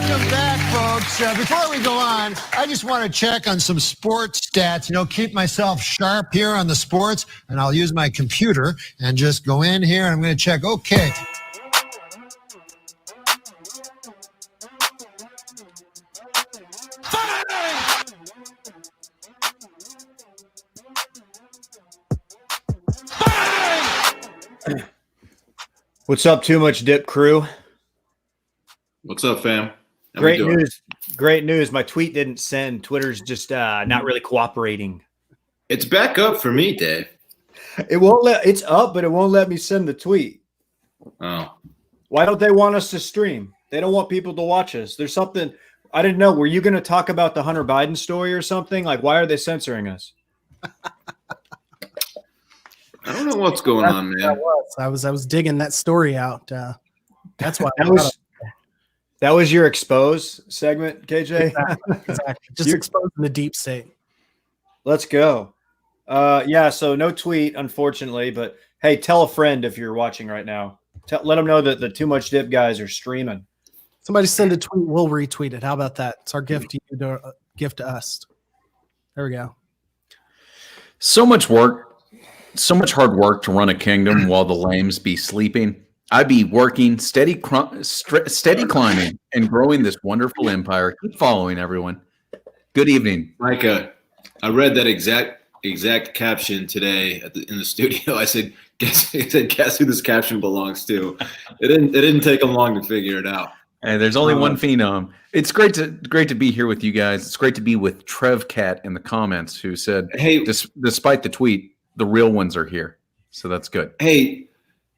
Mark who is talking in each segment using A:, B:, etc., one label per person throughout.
A: Welcome back, folks. Before we go on, I just want to check on some sports stats, keep myself sharp here on the sports, and I'll use my computer and just go in here, and I'm going to check. Okay.
B: What's up, Too Much Dip crew?
C: What's up, fam?
B: Great news. Great news. My tweet didn't send. Twitter's just not really cooperating.
C: It's back up for me, Dave.
B: It's up, but it won't let me send the tweet.
C: Oh.
B: Why don't they want us to stream? They don't want people to watch us. There's something I didn't know. Were you going to talk about the Hunter Biden story or something? Like, why are they censoring us?
C: I don't know what's going on, man.
D: I was digging that story out. That's why
B: that was your expose segment, KJ.
D: Exactly. Just exposing the deep state.
B: Let's go. Yeah. So no tweet, unfortunately, but hey, tell a friend if you're watching right now. Let them know that the Too Much Dip guys are streaming.
D: Somebody send a tweet. We'll retweet it. How about that? It's our gift to you, gift to us. There we go.
E: So much work. So much hard work to run a kingdom while the lames be sleeping. I be working, steady climbing, and growing this wonderful empire. Keep following, everyone. Good evening,
C: Micah. I read that exact caption today in the studio. I said, guess who this caption belongs to? It didn't take them long to figure it out.
E: Hey, there's only one phenom. It's great to be here with you guys. It's great to be with Trev Cat in the comments, who said, "Hey, despite the tweet, the real ones are here." So that's good.
C: Hey,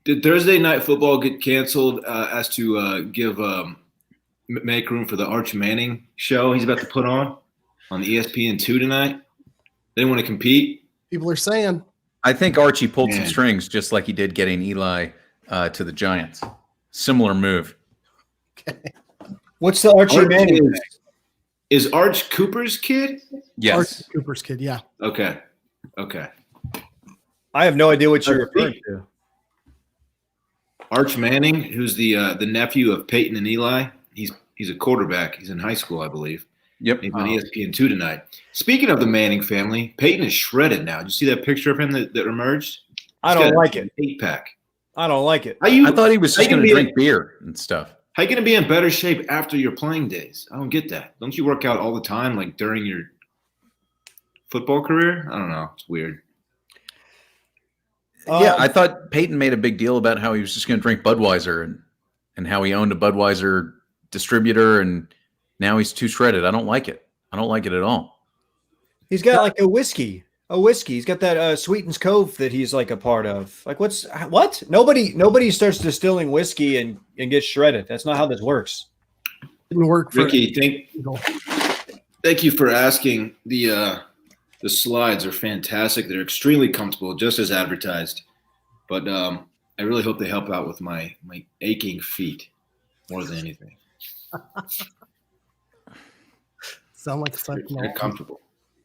C: did Thursday Night Football get canceled as to make room for the Arch Manning show he's about to put on ESPN2 tonight? They want to compete.
D: People are saying.
E: I think Archie pulled some strings, just like he did getting Eli to the Giants. Similar move.
D: Okay.
B: What's the Archie Manning?
C: Is Arch Cooper's kid?
E: Yes.
D: Archie Cooper's kid, yeah.
C: Okay.
B: I have no idea what you're referring to.
C: Arch Manning, who's the nephew of Peyton and Eli. He's a quarterback. He's in high school, I believe.
E: Yep.
C: He's on ESPN2 tonight. Speaking of the Manning family, Peyton is shredded now. Did you see that picture of him that emerged?
B: I don't like it.
C: 8-pack.
B: I don't like it.
E: I thought he was just going to drink beer and stuff.
C: How are you going to be in better shape after your playing days? I don't get that. Don't you work out all the time, like during your football career? I don't know. It's weird.
E: Yeah, I thought Peyton made a big deal about how he was just going to drink Budweiser and how he owned a Budweiser distributor, and now he's too shredded. I don't like it. I don't like it at all.
B: He's got like a whiskey. He's got that Sweetens Cove that he's like a part of. Like what? Nobody starts distilling whiskey and gets shredded. That's not how this works.
D: Didn't work for
C: Ricky, thank you for asking. The slides are fantastic. They're extremely comfortable, just as advertised. But I really hope they help out with my aching feet more than anything.
D: Sound like something.
C: Very comfortable.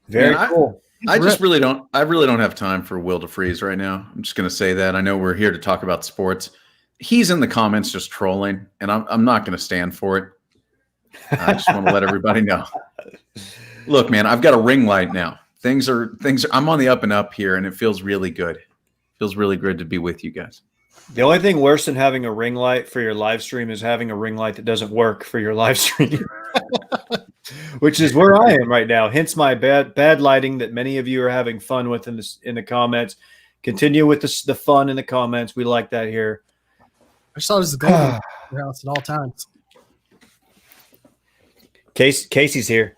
B: Very cool.
E: I really don't have time for Will DeFreeze right now. I'm just going to say that. I know we're here to talk about sports. He's in the comments just trolling, and I'm not going to stand for it. I just want to let everybody know. Look, man, I've got a ring light now. Things are. I'm on the up and up here, and it feels really good. Feels really good to be with you guys.
B: The only thing worse than having a ring light for your live stream is having a ring light that doesn't work for your live stream, which is where I am right now. Hence my bad lighting that many of you are having fun with in the comments. Continue with the fun in the comments. We like that here.
D: I saw this going in your house at all times.
B: Casey's here.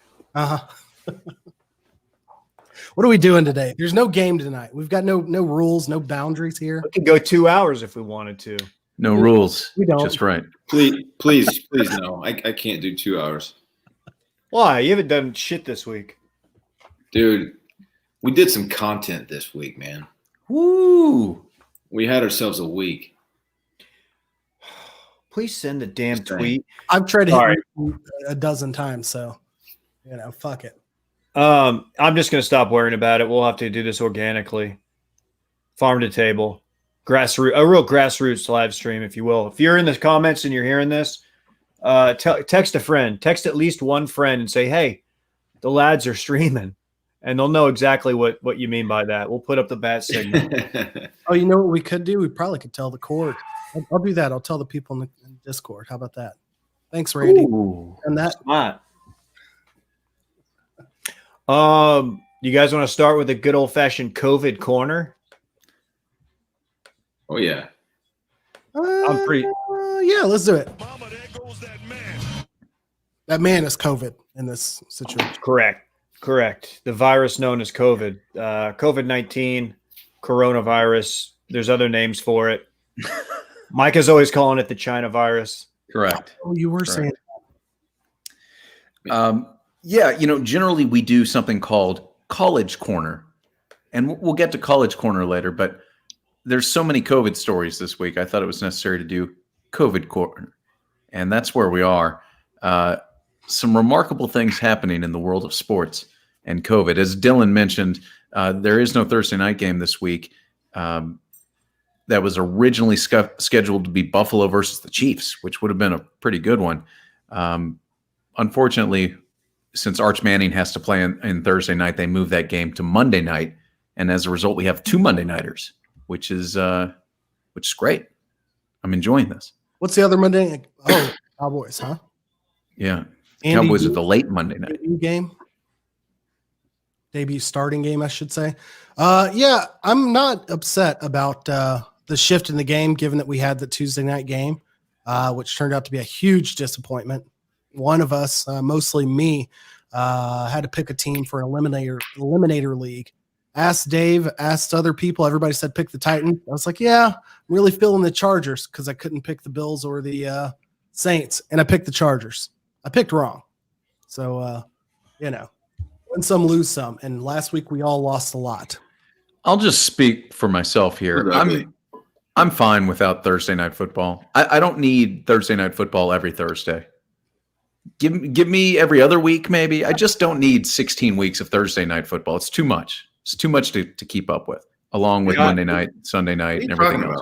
D: What are we doing today? There's no game tonight. We've got no rules, no boundaries here.
B: We can go 2 hours if we wanted to.
E: No rules.
D: We don't.
E: Just right.
C: Please no. I can't do 2 hours.
B: Why? You haven't done shit this week.
C: Dude, we did some content this week, man.
E: Woo!
C: We had ourselves a week.
B: Please send the damn tweet.
D: I've tried to hit you a dozen times, so fuck it.
B: I'm just gonna stop worrying about it. We'll have to do this organically. Farm to table. A real grassroots live stream, if you will. If you're in the comments and you're hearing this, Text a friend. Text at least one friend and say, "Hey, the lads are streaming," and they'll know exactly what you mean by that. We'll put up the bat signal.
D: Oh, you know what we could do? We probably could tell the cord. I'll do that. I'll tell the people in the Discord. How about that? Thanks, Randy.
B: Ooh,
D: And that.
B: smart. You guys want to start with a good old fashioned COVID corner?
C: Oh yeah.
B: I'm pretty.
D: Yeah, let's do it. That man is COVID in this situation.
B: Correct. The virus known as COVID, COVID-19, coronavirus. There's other names for it. Mike is always calling it the China virus.
E: Correct.
D: Oh, you were saying.
E: Yeah, generally we do something called College Corner, and we'll get to College Corner later, but there's so many COVID stories this week. I thought it was necessary to do COVID Corner, and that's where we are. Some remarkable things happening in the world of sports and COVID. As Dylan mentioned, there is no Thursday night game this week. That was originally scheduled to be Buffalo versus the Chiefs, which would have been a pretty good one. Unfortunately, since Arch Manning has to play in Thursday night, they moved that game to Monday night, and as a result, we have 2 Monday nighters, which is great. I'm enjoying this.
D: What's the other Monday? Oh, Cowboys, huh?
E: Yeah,
D: Andy,
E: Cowboys at the late Monday night
D: game. Debut starting game, I should say. Yeah, I'm not upset about the shift in the game, given that we had the Tuesday night game, which turned out to be a huge disappointment. One of us, mostly me, had to pick a team for an eliminator league. Asked Dave, asked other people. Everybody said pick the Titans. I was like, yeah, I'm really feeling the Chargers because I couldn't pick the Bills or the Saints, and I picked the Chargers. I picked wrong. So, win some, lose some. And last week we all lost a lot.
E: I'll just speak for myself here. I'm fine without Thursday night football. I don't need Thursday night football every Thursday. Give me every other week, maybe. I just don't need 16 weeks of Thursday night football. It's too much. It's too much to keep up with, along with Monday night, Sunday night, and everything else.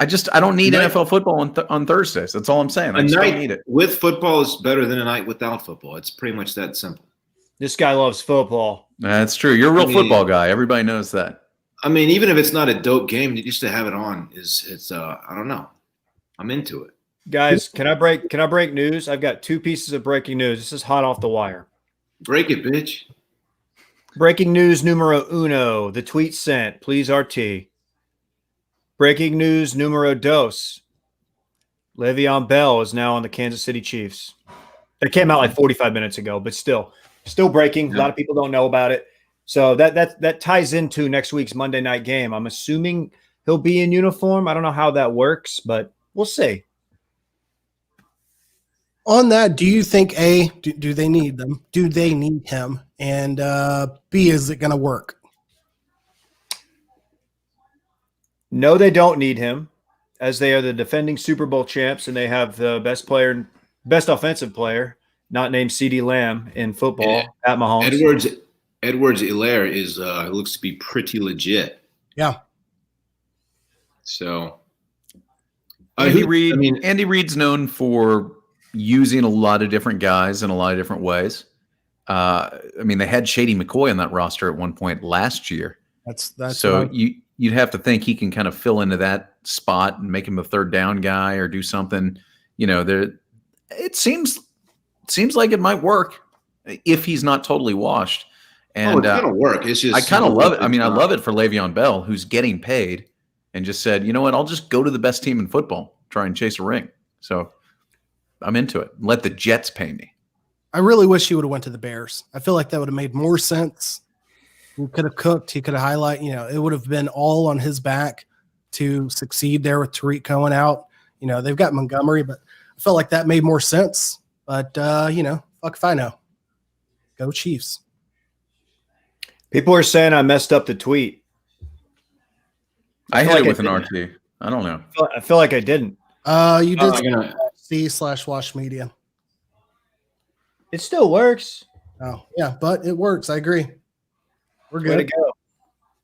E: I don't need NFL football on Thursdays. That's all I'm saying. I just don't need it.
C: With football is better than a night without football. It's pretty much that simple.
B: This guy loves football.
E: That's true. You're a real football guy. Everybody knows that.
C: I mean, even if it's not a dope game, just to have it on it's I don't know. I'm into it.
B: Guys, can I break news? I've got 2 pieces of breaking news. This is hot off the wire.
C: Break it, bitch.
B: Breaking news numero uno. The tweet sent. Please RT. Breaking news numero dos. Le'Veon Bell is now on the Kansas City Chiefs. It came out like 45 minutes ago, but still breaking. A lot of people don't know about it. So that ties into next week's Monday night game. I'm assuming he'll be in uniform. I don't know how that works, but we'll see.
D: On that, do you think do they need them? Do they need him? And B, is it going to work?
B: No, they don't need him, as they are the defending Super Bowl champs, and they have the best offensive player, not named CeeDee Lamb in football, Pat Mahomes.
C: Edwards-Helaire is looks to be pretty legit.
D: Yeah.
C: So
E: Andy Reid's known for using a lot of different guys in a lot of different ways. They had Shady McCoy on that roster at one point last year.
D: That's
E: so you'd have to think he can kind of fill into that spot and make him a third down guy or do something. It seems like it might work if he's not totally washed. And
C: it's gonna work. It's just
E: I kind of love it. I love it for Le'Veon Bell, who's getting paid, and just said, you know what, I'll just go to the best team in football, try and chase a ring. So I'm into it. Let the Jets pay me.
D: I really wish he would have went to the Bears. I feel like that would have made more sense. He could have cooked. He could have highlighted. It would have been all on his back to succeed there with Tariq Cohen out. They've got Montgomery, but I felt like that made more sense. But, fuck if I know. Go Chiefs.
B: People are saying I messed up the tweet.
E: I hit it with an RT. I don't know.
B: I feel like I didn't.
D: You did C/Wash Media.
B: It still works.
D: Oh, yeah, but it works. I agree. We're good.
B: Way to go.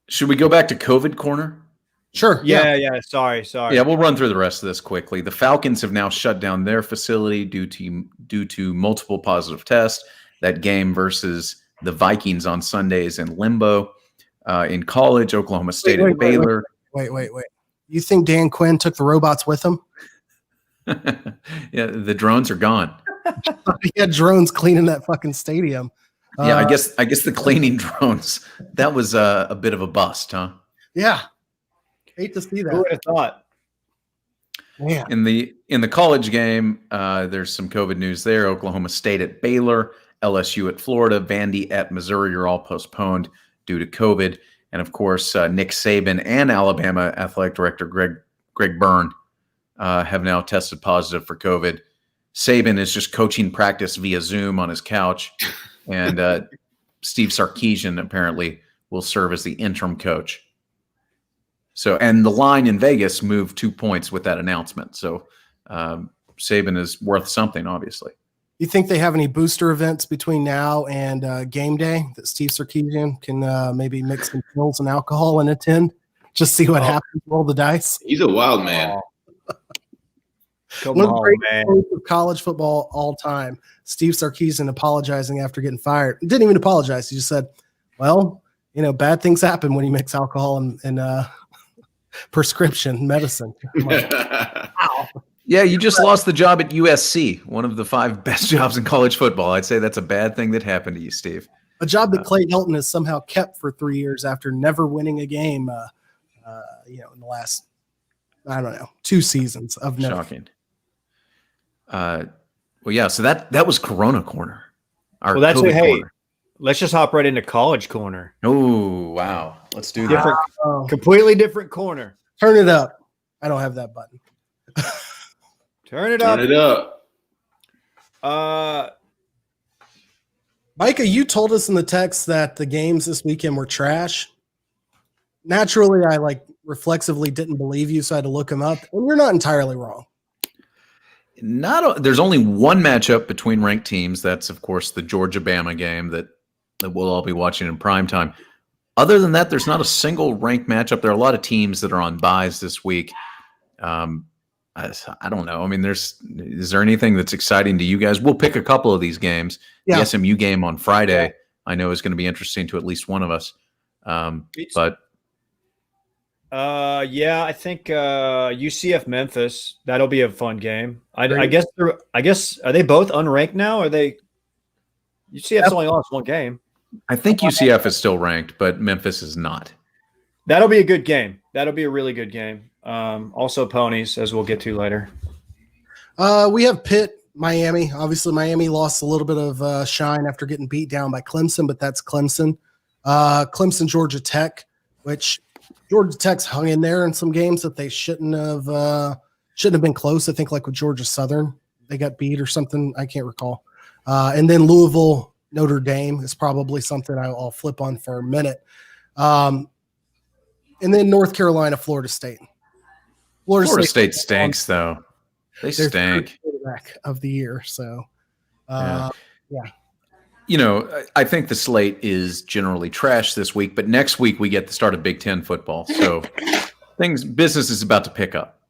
E: Should we go back to COVID corner?
D: Sure.
B: Yeah. Sorry.
E: Yeah, we'll run through the rest of this quickly. The Falcons have now shut down their facility due to multiple positive tests. That game versus the Vikings on Sundays in limbo. In college, Oklahoma State and Baylor.
D: Wait. You think Dan Quinn took the robots with him?
E: Yeah, the drones are gone.
D: He had drones cleaning that fucking stadium.
E: Yeah, I guess the cleaning drones, that was a bit of a bust, huh?
D: Yeah. Hate to see that.
B: Who would have thought?
D: Man.
E: In the college game, there's some COVID news there. Oklahoma State at Baylor, LSU at Florida, Vandy at Missouri are all postponed due to COVID. And of course, Nick Saban and Alabama athletic director Greg Byrne have now tested positive for COVID. Saban is just coaching practice via Zoom on his couch, and Steve Sarkisian apparently will serve as the interim coach. So, and the line in Vegas moved 2 points with that announcement. So, Saban is worth something, obviously.
D: You think they have any booster events between now and game day that Steve Sarkisian can maybe mix some pills and alcohol and attend? Just see what happens, roll the dice.
C: He's a wild man.
B: Come
D: One of the
B: on,
D: great
B: man.
D: stories of college football all time. Steve Sarkisian apologizing after getting fired. He didn't even apologize. He just said, well, bad things happen when you mix alcohol and prescription medicine. I'm like, wow.
E: Yeah, you just lost the job at USC, one of the 5 best jobs in college football. I'd say that's a bad thing that happened to you, Steve.
D: A job that Clay Helton has somehow kept for 3 years after never winning a game, in the last, 2 seasons of no.
E: Shocking. Well, yeah, so that was Corona Corner.
B: Well, that's
E: COVID
B: hey,
E: corner.
B: let's just hop right into college corner.
E: Oh, wow. Let's do that.
B: Different, completely different corner.
D: Turn it up. I don't have that button.
B: Turn it up.
C: Turn it up.
D: Micah, you told us in the text that the games this weekend were trash. Naturally, I reflexively didn't believe you, so I had to look them up. And you're not entirely wrong.
E: There's only one matchup between ranked teams. That's, of course, the Georgia-Bama game that we'll all be watching in prime time. Other than that, there's not a single ranked matchup. There are a lot of teams that are on buys this week. I don't know. I mean, is there anything that's exciting to you guys? We'll pick a couple of these games.
D: Yeah.
E: The SMU game on Friday, I know is going to be interesting to at least one of us. But
B: I think UCF Memphis, that'll be a fun game. I guess are they both unranked now? Are they? UCF's only lost one game.
E: I think UCF is still ranked, but Memphis is not.
B: That'll be a good game. That'll be a really good game. Also ponies, as we'll get to later.
D: We have Pitt, Miami. Obviously, Miami lost a little bit of shine after getting beat down by Clemson, but that's Clemson. Clemson, Georgia Tech, which Georgia Tech's hung in there in some games that they shouldn't have been close. I think like with Georgia Southern, they got beat or something. I can't recall. And then Louisville, Notre Dame is probably something I'll flip on for a minute. And then North Carolina, Florida State.
E: Florida State stinks, though. They stink.
D: Quarterback of the year. So,
E: Yeah.
D: yeah.
E: I think the slate is generally trash this week, but next week we get the start of Big Ten football. So business is about to pick up.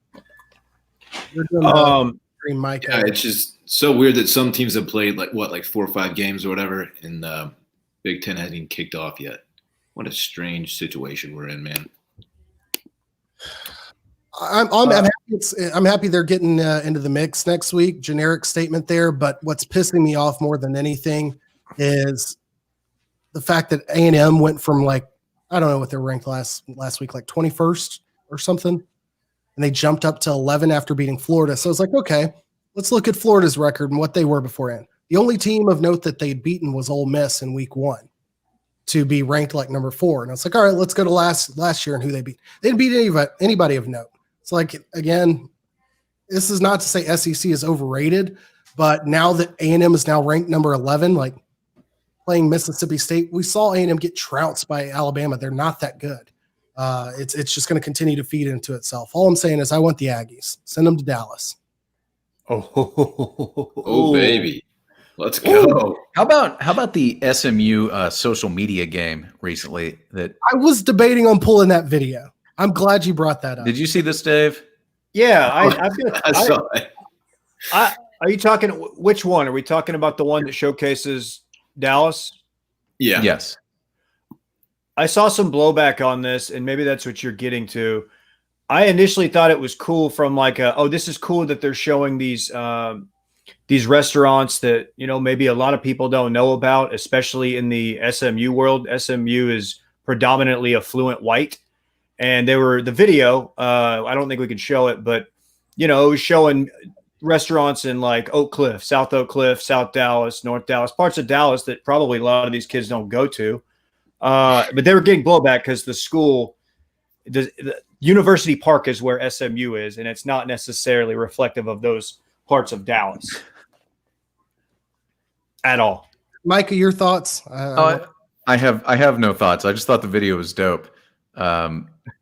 D: You're doing Green Mike.
C: Yeah, it's just so weird that some teams have played like 4 or 5 games or whatever, and Big Ten hasn't even kicked off yet. What a strange situation we're in, man.
D: I'm happy they're getting into the mix next week. Generic statement there, but what's pissing me off more than anything is the fact that A&M went from I don't know what they were ranked last week, 21st or something, and they jumped up to 11 after beating Florida. So it's okay, let's look at Florida's record and what they were beforehand. The only team of note that they'd beaten was Ole Miss in week 1 to be ranked number 4. And it's all right, let's go to last year and who they beat. They didn't beat anybody of note. It's again, this is not to say SEC is overrated, but now that A&M is now ranked number 11, playing Mississippi State, we saw A&M get trounced by Alabama. They're not that good. It's just going to continue to feed into itself. All I'm saying is I want the Aggies. Send them to Dallas.
C: Oh baby. Let's go.
E: Ooh. How about the SMU social media game recently? That
D: I was debating on pulling that video. I'm glad you brought that up.
E: Did you see this, Dave?
B: Yeah, I've got.
C: I saw it.
B: Are you talking? Which one? Are we talking about the one that showcases Dallas?
C: Yeah.
E: Yes.
B: I saw some blowback on this, and maybe that's what you're getting to. I initially thought it was cool from like, this is cool that they're showing these restaurants that, maybe a lot of people don't know about, especially in the SMU world. SMU is predominantly affluent white, and the video. I don't think we can show it, but it was showing restaurants in like Oak Cliff, South Dallas, North Dallas, parts of Dallas that probably a lot of these kids don't go to. But they were getting blowback because the school, the University Park is where SMU is, and it's not necessarily reflective of those parts of Dallas at all.
D: Micah, your thoughts?
E: I have no thoughts. I just thought the video was dope.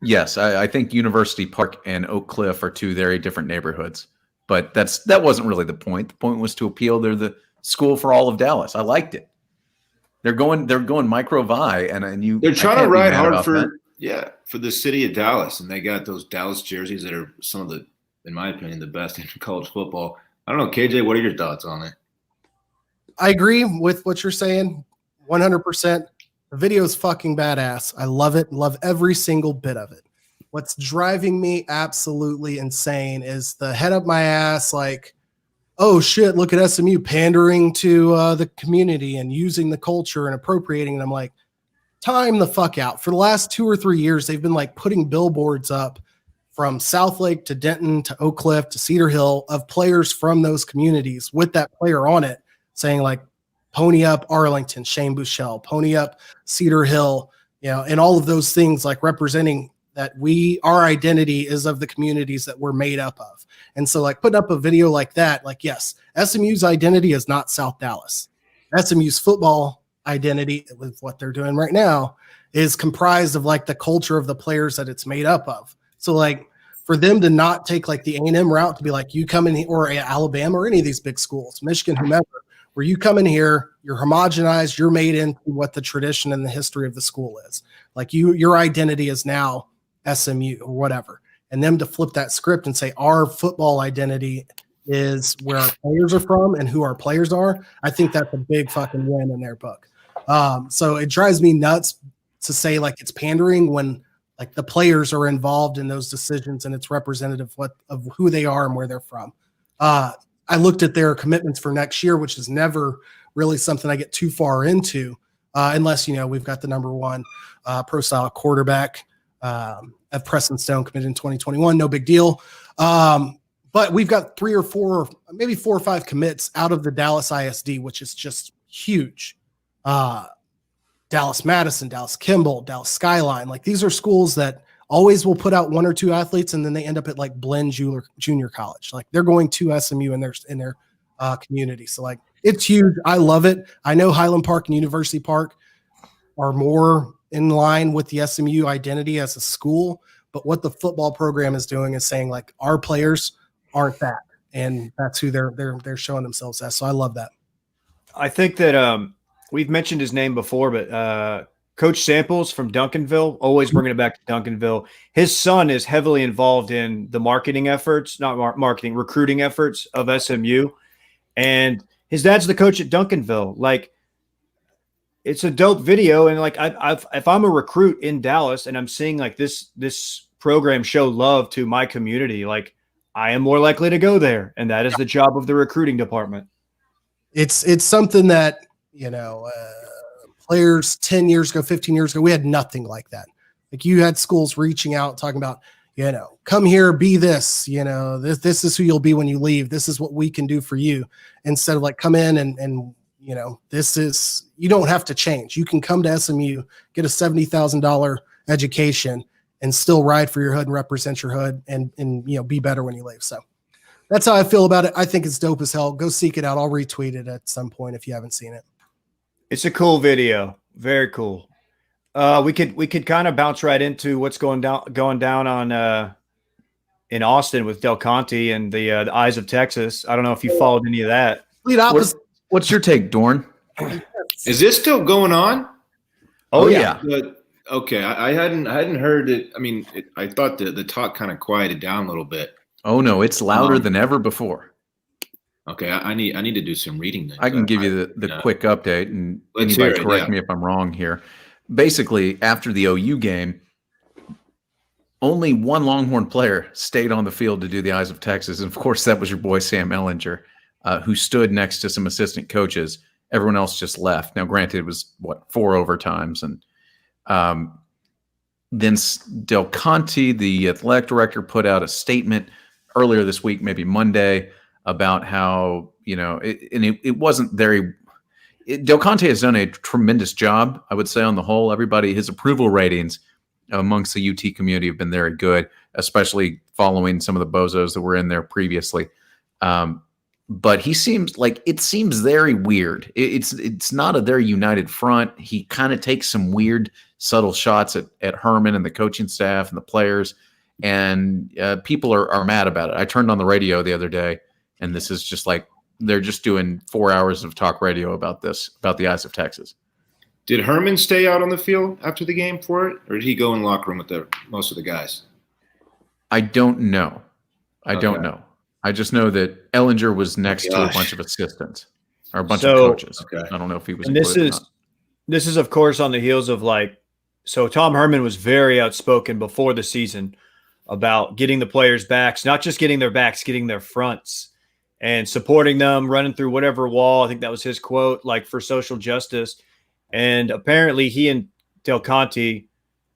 E: Yes, I think University Park and Oak Cliff are two very different neighborhoods, but that wasn't really the point. The point was to appeal. They're the school for all of Dallas. I liked it. They're going micro vi, and you.
C: They're trying to ride hard for the city of Dallas, and they got those Dallas jerseys that are some of the, in my opinion, the best in college football. I don't know, KJ, what are your thoughts on it?
D: I agree with what you're saying, 100%. The video is fucking badass. I love it. Love every single bit of it. What's driving me absolutely insane is the head up my ass, like, oh shit, look at SMU pandering to the community and using the culture and appropriating. And I'm like, time the fuck out. For the last 2 or 3 years, they've been like putting billboards up from Southlake to Denton to Oak Cliff to Cedar Hill of players from those communities with that player on it, saying like, pony up Arlington, Shane Buechele, pony up Cedar Hill, and all of those things, like representing that our identity is of the communities that we're made up of. And so like putting up a video like that, like, yes, SMU's identity is not South Dallas. SMU's football identity with what they're doing right now is comprised of like the culture of the players that it's made up of. So like for them to not take like the A&M route to be like, you come in here, or Alabama or any of these big schools, Michigan, whomever, where you come in here, you're homogenized, you're made into what the tradition and the history of the school is. Like your identity is now SMU or whatever. And them to flip that script and say our football identity is where our players are from and who our players are, I think that's a big fucking win in their book. So it drives me nuts to say like it's pandering when like the players are involved in those decisions and it's representative of who they are and where they're from. I looked at their commitments for next year, which is never really something I get too far into, unless, we've got the number one pro-style quarterback at Preston Stone committed in 2021. No big deal. But we've got 3 or 4, maybe 4 or 5 commits out of the Dallas ISD, which is just huge. Dallas Madison, Dallas Kimball, Dallas Skyline. Like these are schools that always will put out 1 or 2 athletes, and then they end up at like Blinn Junior College. Like they're going to SMU in their community. So like it's huge. I love it. I know Highland Park and University Park are more in line with the SMU identity as a school, but what the football program is doing is saying like our players aren't that, and that's who they're showing themselves as. So I love that.
B: I think that we've mentioned his name before, but Coach Samples from Duncanville, always bringing it back to Duncanville. His son is heavily involved in the marketing efforts, not marketing, recruiting efforts of SMU. And his dad's the coach at Duncanville. Like, it's a dope video. And like, if I'm a recruit in Dallas and I'm seeing like this program show love to my community, like I am more likely to go there. And that is the job of the recruiting department.
D: It's something that, players 10 years ago, 15 years ago, we had nothing like that. Like you had schools reaching out, talking about, come here, be this, this is who you'll be when you leave. This is what we can do for you. Instead of like come in and this is, you don't have to change. You can come to SMU, get a $70,000 education and still ride for your hood and represent your hood and be better when you leave. So that's how I feel about it. I think it's dope as hell. Go seek it out. I'll retweet it at some point if you haven't seen it.
B: It's a cool video. Very cool. We could kind of bounce right into what's going down on in Austin with Del Conte and the Eyes of Texas. I don't know if you followed any of that.
E: What's your take, Dorn?
C: Is this still going on?
B: Oh yeah.
C: Okay, I hadn't heard it. I mean, I thought the talk kind of quieted down a little bit.
E: Oh no, it's louder than ever before.
C: Okay, I need to do some reading then.
E: I can give you the quick update, and
C: Let's
E: anybody
C: hear it,
E: correct
C: yeah.
E: me if I'm wrong here. Basically, after the OU game, only one Longhorn player stayed on the field to do the Eyes of Texas, and of course, that was your boy Sam Ellinger, who stood next to some assistant coaches. Everyone else just left. Now, granted, it was 4 overtimes, and then Del Conte, the athletic director, put out a statement earlier this week, maybe Monday, about how, it wasn't very. Del Conte has done a tremendous job, I would say, on the whole. His approval ratings amongst the UT community have been very good, especially following some of the bozos that were in there previously. But it seems very weird. It's not a very united front. He kind of takes some weird, subtle shots at Herman and the coaching staff and the players, and people are mad about it. I turned on the radio the other day, and this is just like they're just doing 4 hours of talk radio about the Eyes of Texas.
C: Did Herman stay out on the field after the game for it, or did he go in the locker room with most of the guys?
E: I don't know. I don't know. I just know that Ellinger was next to a bunch of assistants or a bunch of coaches.
C: Okay.
E: I don't know if he was.
B: And this is of course on the heels of so Tom Herman was very outspoken before the season about getting the players' backs, not just getting their backs, getting their fronts, and supporting them, running through whatever wall. I think that was his quote, for social justice. And apparently he and Del Conte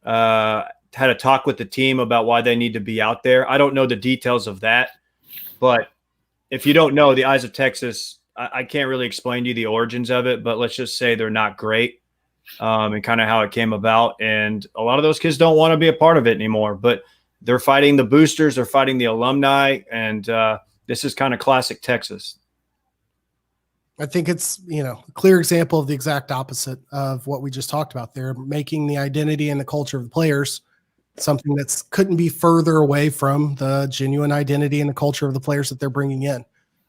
B: had a talk with the team about why they need to be out there. I don't know the details of that, but if you don't know, the Eyes of Texas, I can't really explain to you the origins of it, but let's just say they're not great, and kind of how it came about. And a lot of those kids don't want to be a part of it anymore, but they're fighting the boosters, they're fighting the alumni, and this is kind of classic Texas.
D: I think it's, a clear example of the exact opposite of what we just talked about there, making the identity and the culture of the players something that's couldn't be further away from the genuine identity and the culture of the players that they're bringing in.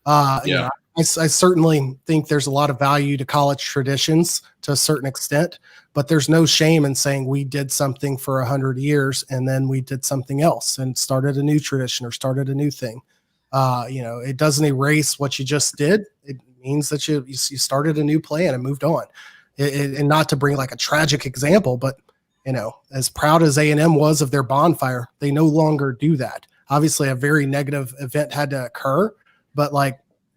D: I certainly think there's a lot of value to college traditions to a certain extent, but there's no shame in saying we did something for 100 years and then we did something else and started a new tradition or started a new thing. It doesn't erase what you just did. It means that you started a new plan and moved on. And not to bring a tragic example, but as proud as A&M was of their bonfire, they no longer do that. Obviously, a very negative event had to occur, but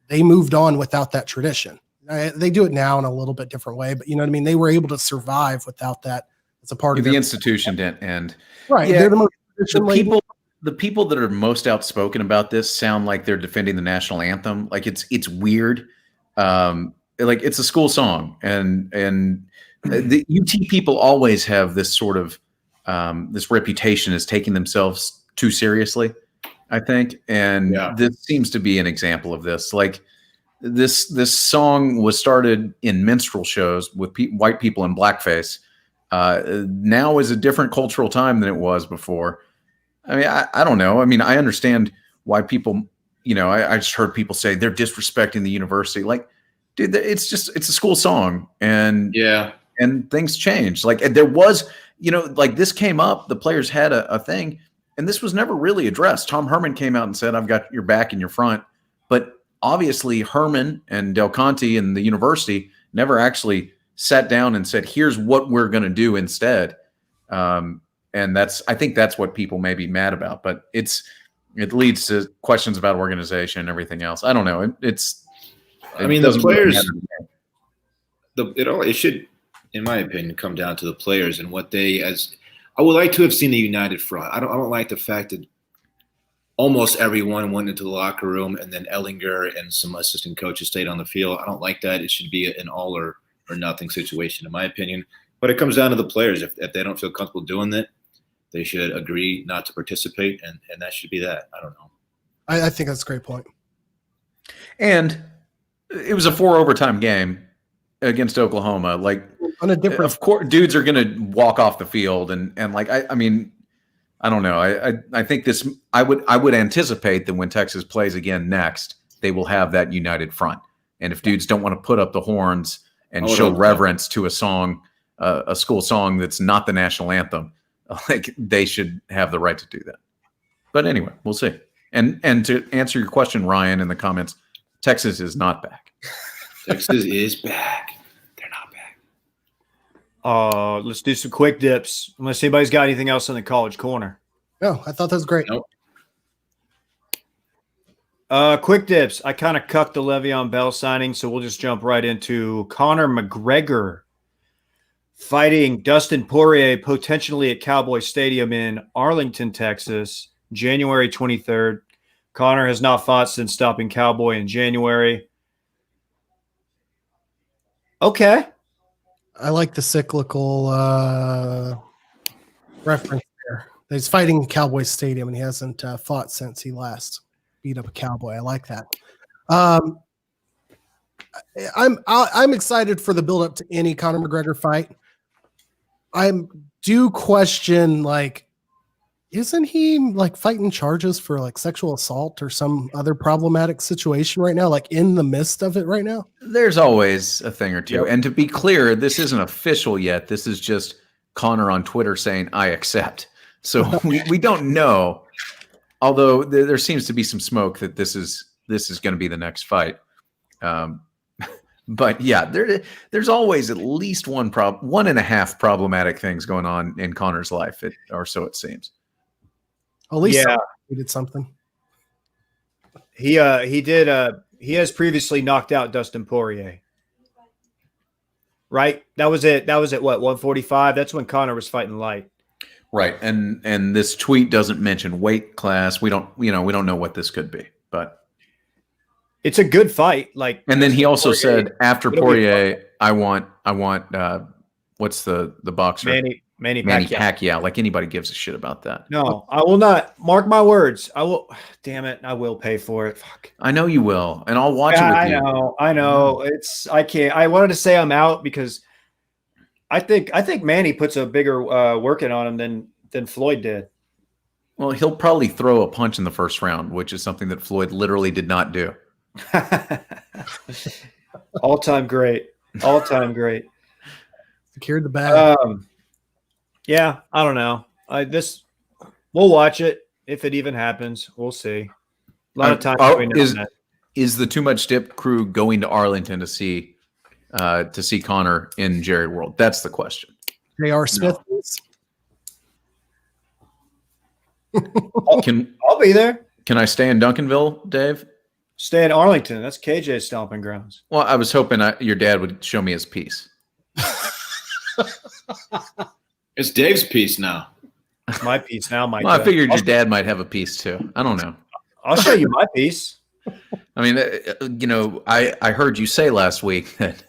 D: they moved on without that tradition. They do it now in a little bit different way, but you know what I mean? They were able to survive without that as a part of
E: the institution didn't end.
D: Right.
E: Yeah,
D: They're
E: the people that are most outspoken about this sound like they're defending the national anthem. It's weird. It's a school song, and the UT people always have this sort of this reputation as taking themselves too seriously, I think, and this seems to be an example of this. This song was started in minstrel shows with white people in blackface. Now is a different cultural time than it was before. I mean, I don't know. I mean, I understand why people, I just heard people say they're disrespecting the university. Dude, it's a school song, and things change. There was, this came up, the players had a thing, and this was never really addressed. Tom Herman came out and said, I've got your back and your front. But obviously Herman and Del Conte and the university never actually sat down and said, here's what we're going to do instead. And I think that's what people may be mad about, but it leads to questions about organization and everything else. I don't know.
C: The players, it should, in my opinion, come down to the players and what I would like to have seen a united front. I don't like the fact that almost everyone went into the locker room and then Ellinger and some assistant coaches stayed on the field. I don't like that. It should be an all or nothing situation, in my opinion. But it comes down to the players. If they don't feel comfortable doing that, they should agree not to participate, and that should be that. I don't know.
D: I think that's a great point.
E: And it was a 4 overtime game against Oklahoma.
D: On a different,
E: of course, dudes are going to walk off the field, and I mean, I don't know. I think this. I would anticipate that when Texas plays again next, they will have that united front. And if dudes don't want to put up the horns and show reverence to a song a school song that's not the national anthem, like they should have the right to do that. But anyway, we'll see. And to answer your question, Ryan, in the comments, Texas is not back.
C: Texas is back. They're not back.
B: Let's do some quick dips. Unless anybody's got anything else in the college corner.
D: No, I thought that was great.
C: Nope.
B: Quick dips. I kind of cucked the Le'Veon Bell signing, so we'll just jump right into Conor McGregor fighting Dustin Poirier potentially at Cowboy Stadium in Arlington, Texas, January 23rd. Conor has not fought since stopping Cowboy in January. Okay.
D: I like the cyclical reference there. He's fighting Cowboy Stadium, and he hasn't fought since he last beat up a cowboy. I like that. I'm excited for the build up to any Conor McGregor fight. I do question, like, isn't he like fighting charges for like sexual assault or some other problematic situation right now, like in the midst of it right now?
E: There's always a thing or two.
B: Yep.
E: And to be clear, this isn't official yet. This is just Conor on Twitter saying, I accept. So we don't know. Although there seems to be some smoke that this is going to be the next fight. But yeah, there's always at least one and a half problematic things going on in Conor's life, or so it seems.
D: At least
B: Yeah.
D: he did something.
B: He has previously knocked out Dustin Poirier. Right? That was it. That was at what, 145? That's when Conor was fighting light.
E: Right. And this tweet doesn't mention weight class. We don't know what this could be, but
B: It's a good fight. Like,
E: and then he also
B: Poirier,
E: said after
B: it'll be
E: Poirier, I want what's the boxer?
B: Manny
E: Manny
B: Pacquiao.
E: Pacquiao. Like anybody gives a shit about that.
B: No, I will not. Mark my words. I will. Damn it. I will pay for it. Fuck.
E: I know you will, and I'll watch
B: Yeah,
E: it with you.
B: I know. I can't. I wanted to say I'm out because I think Manny puts a bigger working on him than Floyd did.
E: Well, he'll probably throw a punch in the first round, which is something that Floyd literally did not do.
B: All time great.
D: Secured the bag.
B: Yeah, I don't know. We'll watch it if it even happens. We'll see. A lot of time between now and then.
E: Is the Too Much Dip crew going to Arlington to see Conor in Jerry World? That's the question.
D: J.R. Smith.
B: I'll be there.
E: Can I stay in Duncanville, Dave?
B: Stay in Arlington. That's KJ's stomping grounds.
E: Well, I was hoping your dad would show me his piece.
C: It's Dave's piece now.
B: It's my piece now, Mike.
E: Well, I figured your dad might have a piece too. I don't know.
B: I'll show you my piece.
E: I mean, I heard you say last week that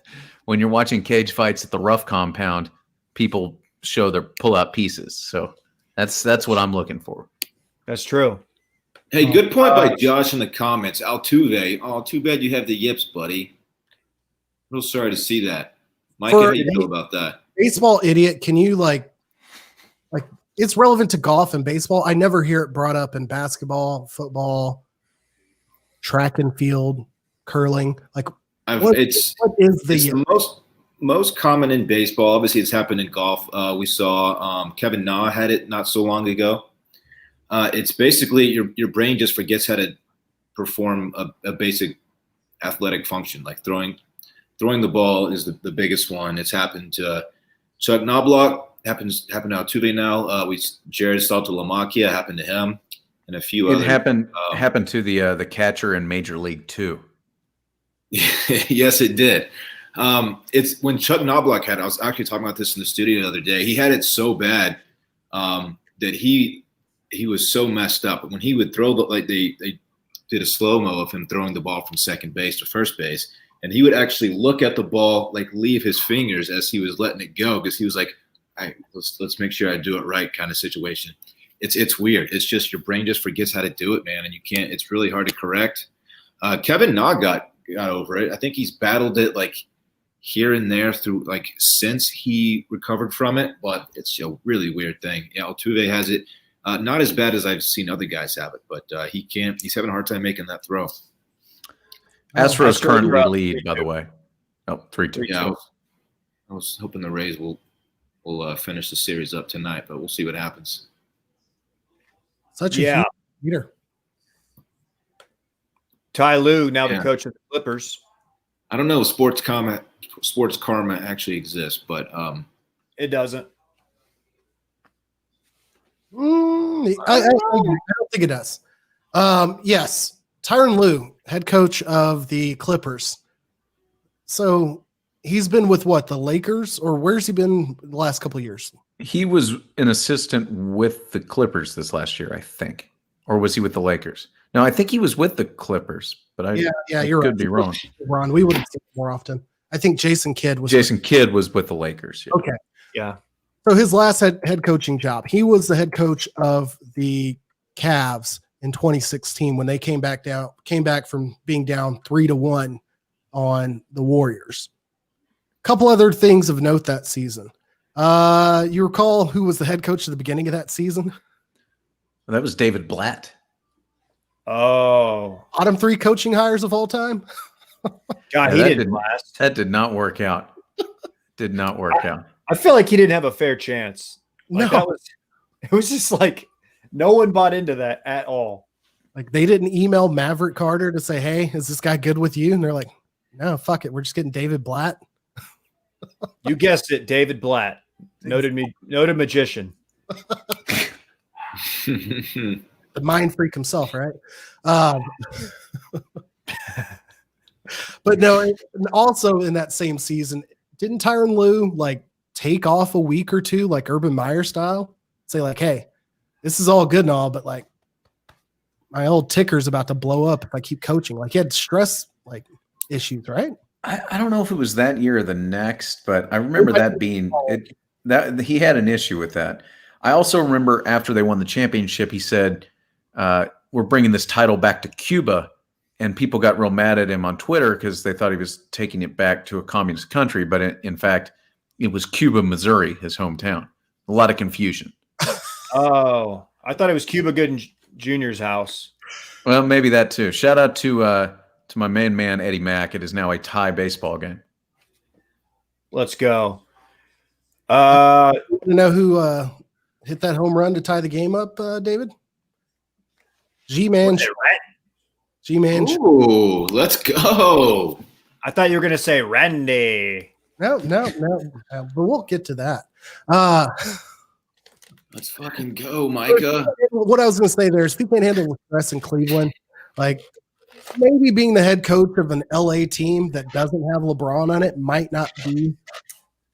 E: when you're watching cage fights at the Rough Compound, people show their pull-out pieces. So that's what I'm looking for.
B: That's true.
C: Hey, good point by Josh in the comments. Altuve. Oh, too bad you have the yips, buddy. Real sorry to see that. Mike, how do you feel about that?
D: Baseball idiot. Can you like it's relevant to golf and baseball. I never hear it brought up in basketball, football, track and field, curling. Like what is
C: the most common in baseball. Obviously, it's happened in golf. We saw Kevin Na had it not so long ago. It's basically your brain just forgets how to perform a basic athletic function, like throwing the ball is the biggest one. It's happened to Chuck Knobloch, happened to Altuve now. Jared Saltalamacchia happened to him, and a few others.
E: It happened to the catcher in Major League 2.
C: Yes, it did. It's when Chuck Knobloch had it. I was actually talking about this in the studio the other day. He had it so bad that he was so messed up. When he would throw they did a slow-mo of him throwing the ball from second base to first base, and he would actually look at the ball, like leave his fingers as he was letting it go, because he was like, all right, let's make sure I do it right kind of situation. It's weird. It's just your brain just forgets how to do it, man, and you can't. It's really hard to correct. Kevin Na got over it. I think he's battled it like here and there through like since he recovered from it, but it's a really weird thing. Yeah, Altuve has it. Not as bad as I've seen other guys have it, but he can't. He's having a hard time making that throw.
E: Astros currently lead, by the way. Oh, 3-2.
C: Yeah, I was hoping the Rays will we'll finish the series up tonight, but we'll see what happens.
D: Such a
B: Yeah.
D: huge leader.
B: Ty Lue, now the
C: Yeah.
B: coach of the Clippers.
C: I don't know if sports karma actually exists, but
B: It doesn't.
D: I don't think it does. Yes, Tyronn Lue, head coach of the Clippers. So he's been with what, the Lakers, or where's he been the last couple of years?
E: He was an assistant with the Clippers this last year, I think. Or was he with the Lakers? No, I think he was with the Clippers, but I
D: You're
E: could
D: right.
E: be wrong.
D: Ron, we would have seen it more often. I think Jason Kidd was.
E: Jason Kidd was with the Lakers. Yeah.
D: Okay.
B: Yeah.
D: So his last head coaching job, he was the head coach of the Cavs in 2016 when they came back from being down 3-1 on the Warriors. A couple other things of note that season. You recall who was the head coach at the beginning of that season?
E: That was David Blatt.
B: Oh.
D: Bottom 3 coaching hires of all time.
B: God, he
E: that
B: didn't last.
E: That did not work out. Did not work out.
B: I feel like he didn't have a fair chance. Like,
D: No.
B: It was just like no one bought into that at all.
D: Like they didn't email Maverick Carter to say, "Hey, is this guy good with you?" And they're like, "No, fuck it. We're just getting David Blatt."
B: You guessed it, David Blatt, noted magician.
D: The mind freak himself, right? But no, and also in that same season, didn't Tyronn Lue like take off a week or two, like Urban Meyer style? Say like, "Hey, this is all good and all, but like my old ticker's about to blow up if I keep coaching." Like he had stress like issues, right?
E: I don't know if it was that year or the next, but I remember that being that he had an issue with that. I also remember after they won the championship, he said, "We're bringing this title back to Cuba," and people got real mad at him on Twitter because they thought he was taking it back to a communist country, but in fact, it was Cuba, Missouri, his hometown. A lot of confusion.
B: Oh, I thought it was Cuba Gooding Jr.'s house.
E: Well, maybe that too. Shout out to my main man Eddie Mack. It is now a tie baseball game.
B: Let's go.
D: You know who hit that home run to tie the game up, David? G-Man. G-Man.
C: Ooh, let's go.
B: I thought you were going to say Randy.
D: No, but we'll get to that.
C: Let's fucking go, Micah.
D: What I was going to say there is if he can't handle the stress in Cleveland, like maybe being the head coach of an LA team that doesn't have LeBron on it might not be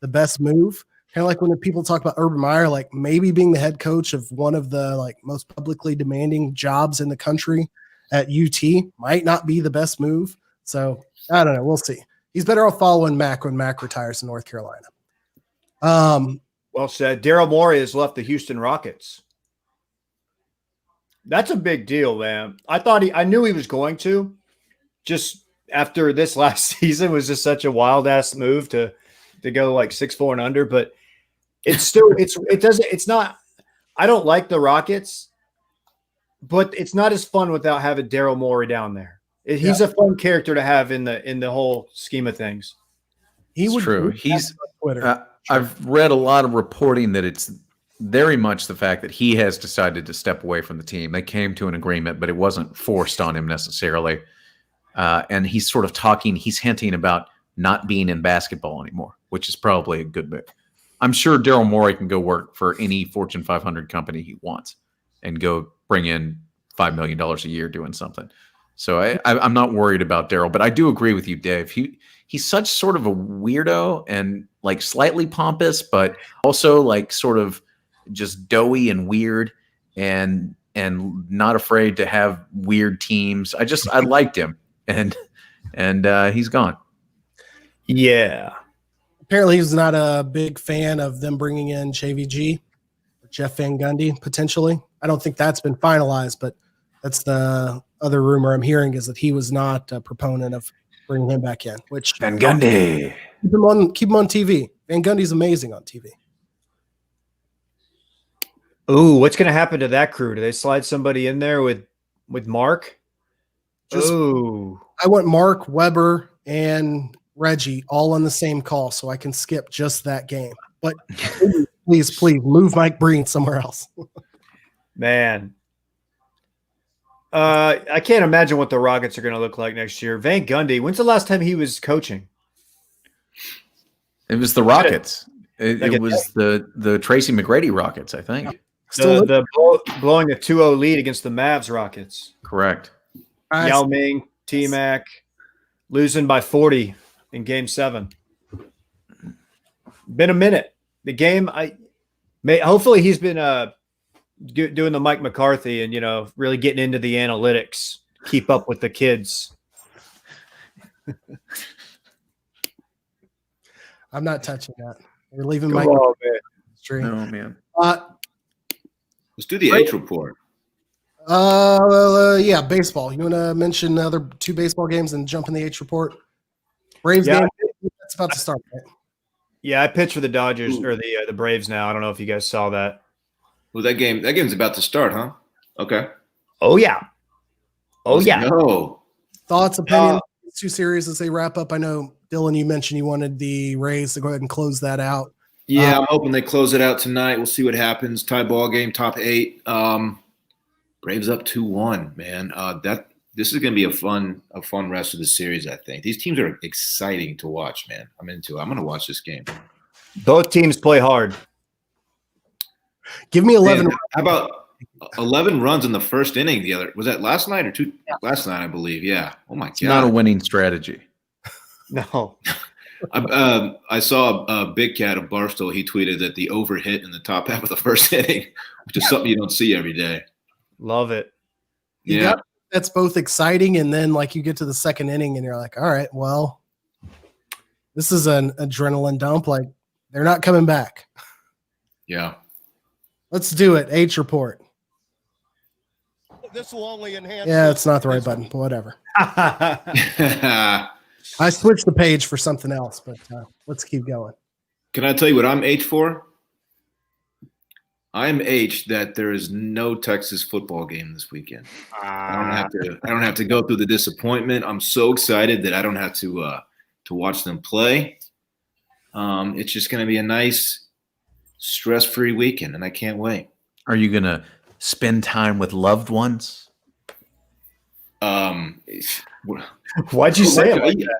D: the best move. Kind of like when the people talk about Urban Meyer, like maybe being the head coach of one of the like most publicly demanding jobs in the country at UT might not be the best move. So I don't know. We'll see. He's better off following Mac when Mac retires in North Carolina.
B: Well said. Daryl Morey has left the Houston Rockets. That's a big deal, man. I knew he was going to. Just after this last season was just such a wild ass move to go like 6-4 and under, but it's still it's not. I don't like the Rockets, but it's not as fun without having Daryl Morey down there. He's a fun character to have in the whole scheme of things.
E: It's true. He's Twitter. I've read a lot of reporting that it's very much the fact that he has decided to step away from the team. They came to an agreement, but it wasn't forced on him necessarily. And he's sort of he's hinting about not being in basketball anymore, which is probably a good move. I'm sure Daryl Morey can go work for any Fortune 500 company he wants and go bring in $5 million a year doing something. So I'm not worried about Daryl, but I do agree with you, Dave. He's such sort of a weirdo and like slightly pompous, but also like sort of just doughy and weird and not afraid to have weird teams. I liked him and he's gone.
D: Yeah. Apparently he's not a big fan of them bringing in JVG, Jeff Van Gundy, potentially. I don't think that's been finalized, but that's the other rumor I'm hearing is that he was not a proponent of bringing him back in, which
E: Van Gundy.
D: Keep him on TV. Van Gundy's amazing on TV.
B: Ooh, what's going to happen to that crew? Do they slide somebody in there with Mark? Ooh.
D: I want Mark, Weber, and Reggie all on the same call so I can skip just that game. But please move Mike Breen somewhere else.
B: Man. I can't imagine what the Rockets are going to look like next year. Van Gundy, when's the last time he was coaching?
E: It was the Rockets. It was the Tracy McGrady Rockets, I think.
B: The blowing a 2-0 lead against the Mavs Rockets.
E: Correct.
B: Yao Ming, T-Mac, losing by 40 in Game 7. Been a minute. The game, hopefully he's been doing the Mike McCarthy and, really getting into the analytics, keep up with the kids.
D: I'm not touching that. We're leaving
B: Come
D: Mike.
B: on, man.
E: No, man.
C: Let's do the H report.
D: Yeah, baseball. You want to mention the other 2 baseball games and jump in the H report? Braves game. That's about to start, right?
B: Yeah, I pitched for the Dodgers or the Braves now. I don't know if you guys saw that.
C: Well, that game's about to start, huh? Okay.
B: Oh, yeah.
C: No.
D: Thoughts, opinions, 2 series as they wrap up. I know, Dylan, you mentioned you wanted the Rays to go ahead and close that out.
C: Yeah, I'm hoping they close it out tonight. We'll see what happens. Tie ball game, top 8. Braves up 2-1, man. This is going to be a fun rest of the series, I think. These teams are exciting to watch, man. I'm into it. I'm going to watch this game.
B: Both teams play hard.
D: Give me 11.
C: Man, how about 11 runs in the first inning? Was that last night or 2? Yeah. Last night, I believe. Yeah. Oh my
E: It's
C: God.
E: not a winning strategy.
B: No.
C: I saw Big Cat of Barstool. He tweeted that the over hit in the top half of the first inning, which is something you don't see every day.
B: Love it.
D: That's both exciting, and then like you get to the second inning and you're like, all right, well, this is an adrenaline dump. Like they're not coming back.
C: Yeah.
D: Let's do it. H report.
F: This will only enhance.
D: Yeah, it's not the right button, but whatever.
C: Can
D: I switched the page for something else, but let's keep going.
C: I tell you what I'm H for? I'm H that there is no Texas football game this weekend. I don't have to go through the disappointment. I'm so excited that I don't have to watch them play. It's just going to be a nice, stress-free weekend, and I can't wait.
E: Are you going to spend time with loved ones?
B: Why'd you say it like that?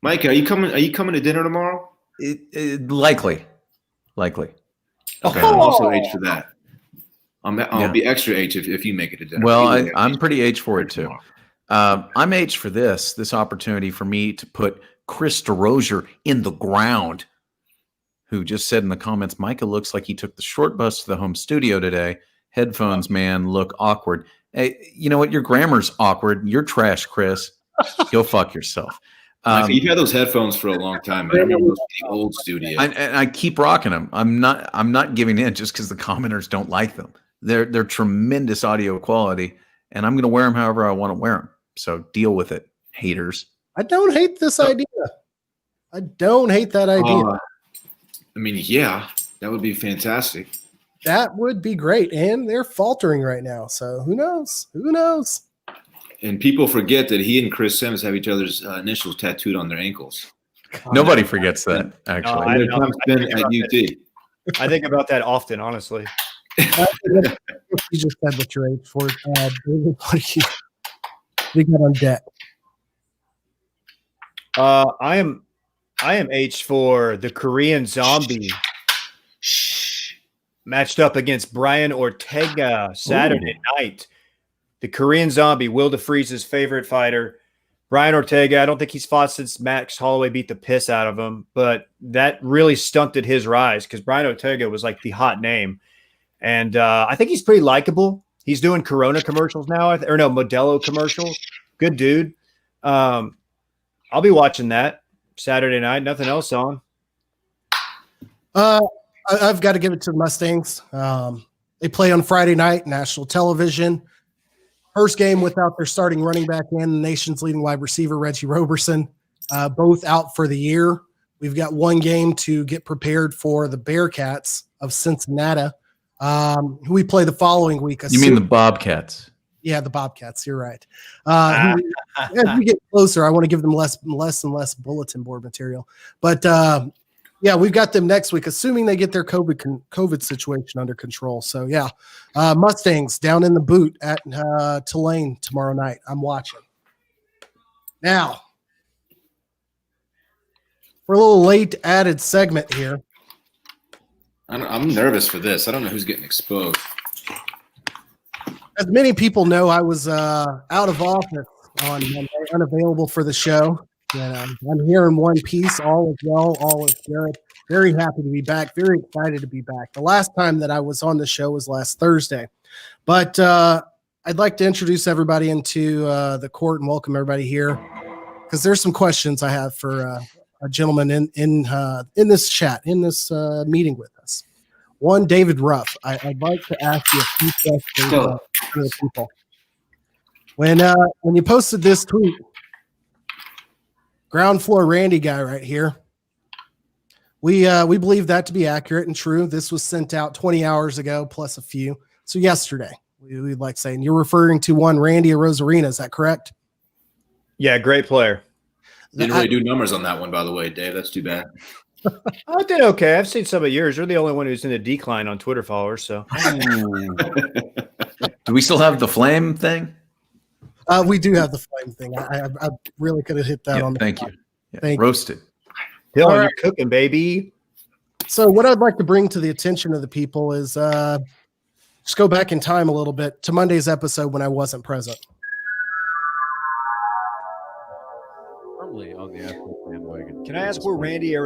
C: Mike, are you coming to dinner tomorrow?
E: Likely.
C: Okay, I'm also H for that. I'll be extra H if you make it to dinner.
E: Well, I'm pretty H for it too. I'm H for this opportunity for me to put Chris DeRozier in the ground, who just said in the comments, Micah looks like he took the short bus to the home studio today. Headphones, man, look awkward. Hey, you know what? Your grammar's awkward. You're trash, Chris. Go fuck yourself.
C: Micah, you've had those headphones for a long time. Man. I remember those in the old studio.
E: I keep rocking them. I'm not giving in just because the commenters don't like them. They're tremendous audio quality, and I'm going to wear them however I want to wear them. So deal with it, haters.
D: I don't hate this idea. I don't hate that idea.
C: Yeah, that would be fantastic.
D: That would be great. And they're faltering right now. So who knows? Who knows?
C: And people forget that he and Chris Sims have each other's initials tattooed on their ankles.
E: Nobody forgets that, actually.
C: At UT.
B: I think about that often, honestly.
D: You just said what you're H for. David, what do you got on deck?
B: I am H for the Korean Zombie matched up against Brian Ortega Saturday night. The Korean Zombie, Will DeFreeze's favorite fighter. Brian Ortega, I don't think he's fought since Max Holloway beat the piss out of him, but that really stunted his rise because Brian Ortega was like the hot name. And I think he's pretty likable. He's doing Corona commercials now, Modelo commercials. Good dude. I'll be watching that Saturday night. Nothing else on.
D: I've got to give it to the Mustangs. They play on Friday night, national television. First game without their starting running back and the nation's leading wide receiver, Reggie Roberson, both out for the year. We've got one game to get prepared for the Bearcats of Cincinnati, who we play the following week.
E: You mean the Bobcats?
D: Yeah, the Bobcats. You're right. As we get closer, I want to give them less and less bulletin board material. But Yeah, we've got them next week, assuming they get their COVID situation under control. So, yeah, Mustangs down in the boot at Tulane tomorrow night. I'm watching. Now, for a little late added segment here.
C: I'm nervous for this. I don't know who's getting exposed.
D: As many people know, I was out of office on Monday, unavailable for the show. And I'm here in one piece. All is well. All is good. Very happy to be back. Very excited to be back. The last time that I was on the show was last Thursday. But I'd like to introduce everybody into the court and welcome everybody here because there's some questions I have for a gentleman in this chat, in this meeting with us. One, David Ruff. I'd like to ask you a few questions for the people. When you posted this tweet, ground floor Randy guy right here, we believe that to be accurate and true. This was sent out 20 hours ago plus a few. So yesterday, we'd like to say, and you're referring to one Randy Arozarena, is that correct?
B: Yeah, great player.
C: Didn't really do numbers on that one, by the way, Dave. That's too bad.
B: I did okay. I've seen some of yours. You're the only one who's in a decline on Twitter followers. So,
E: Do we still have the flame thing?
D: We do have the flame thing. I really could have hit that on the
E: Thank
D: top.
E: you. Yeah,
D: Thank you.
E: roasted.
B: Dylan,
D: All right.
B: you're cooking, baby.
D: So what I'd like to bring to the attention of the people is just go back in time a little bit to Monday's episode when I wasn't present.
F: Firmly on the Apple bandwagon.
B: Can I ask where Randy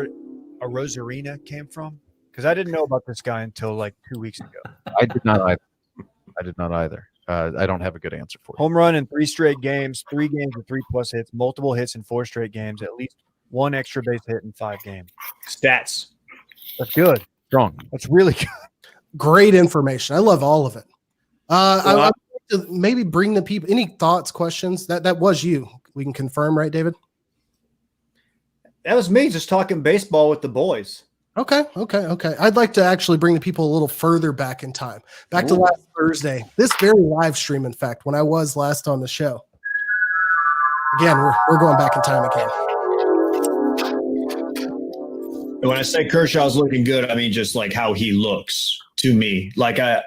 B: Arozarena came from? Because I didn't know about this guy until like 2 weeks ago.
F: I did not either. I don't have a good answer for you.
B: Home run in 3 straight games, 3 games with 3+ hits, multiple hits in 4 straight games, at least 1 extra base hit in 5 games. Stats. That's good.
F: Strong.
B: That's really good.
D: Great information. I love all of it. I'd like to maybe bring the people. Any thoughts, questions? That was you. We can confirm, right, David?
B: That was me just talking baseball with the boys.
D: Okay. I'd like to actually bring the people a little further back in time, back to last Thursday. This very live stream, in fact, when I was last on the show. Again, we're going back in time again.
G: When I say Kershaw's looking good, I mean just like how he looks to me. Like I'm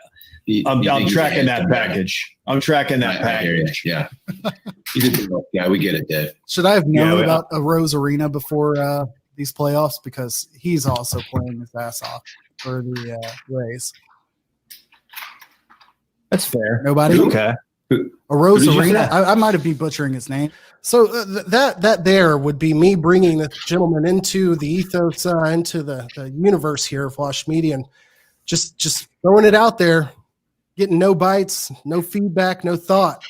G: tracking that package. I'm tracking that package.
C: Yeah. He's a good guy. We get it, Dave.
H: Should I have known
G: Yeah,
H: about Arozarena before these playoffs? Because he's also playing his ass off for the Rays.
G: That's fair.
H: Nobody?
G: Okay.
H: Arozarena? I might have been butchering his name.
D: So that there would be me bringing the gentleman into the ethos, into the universe here of Wash Media, and just throwing it out there, getting no bites, no feedback, no thought.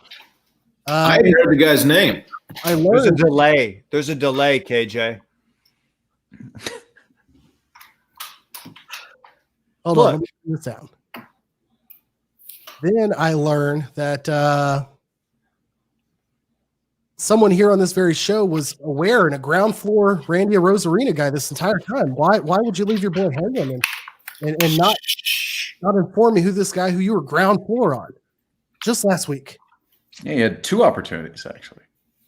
C: I hadn't heard the guy's name.
D: I
B: There's a
D: learned.
B: delay. There's a delay, KJ.
D: Hold on, let me turn this down. Then I learned that someone here on this very show was aware and a ground floor Randy Arozarena guy this entire time. Why would you leave your boy hanging and not inform me who you were ground floor on just last week?
E: Yeah, you had 2 opportunities actually.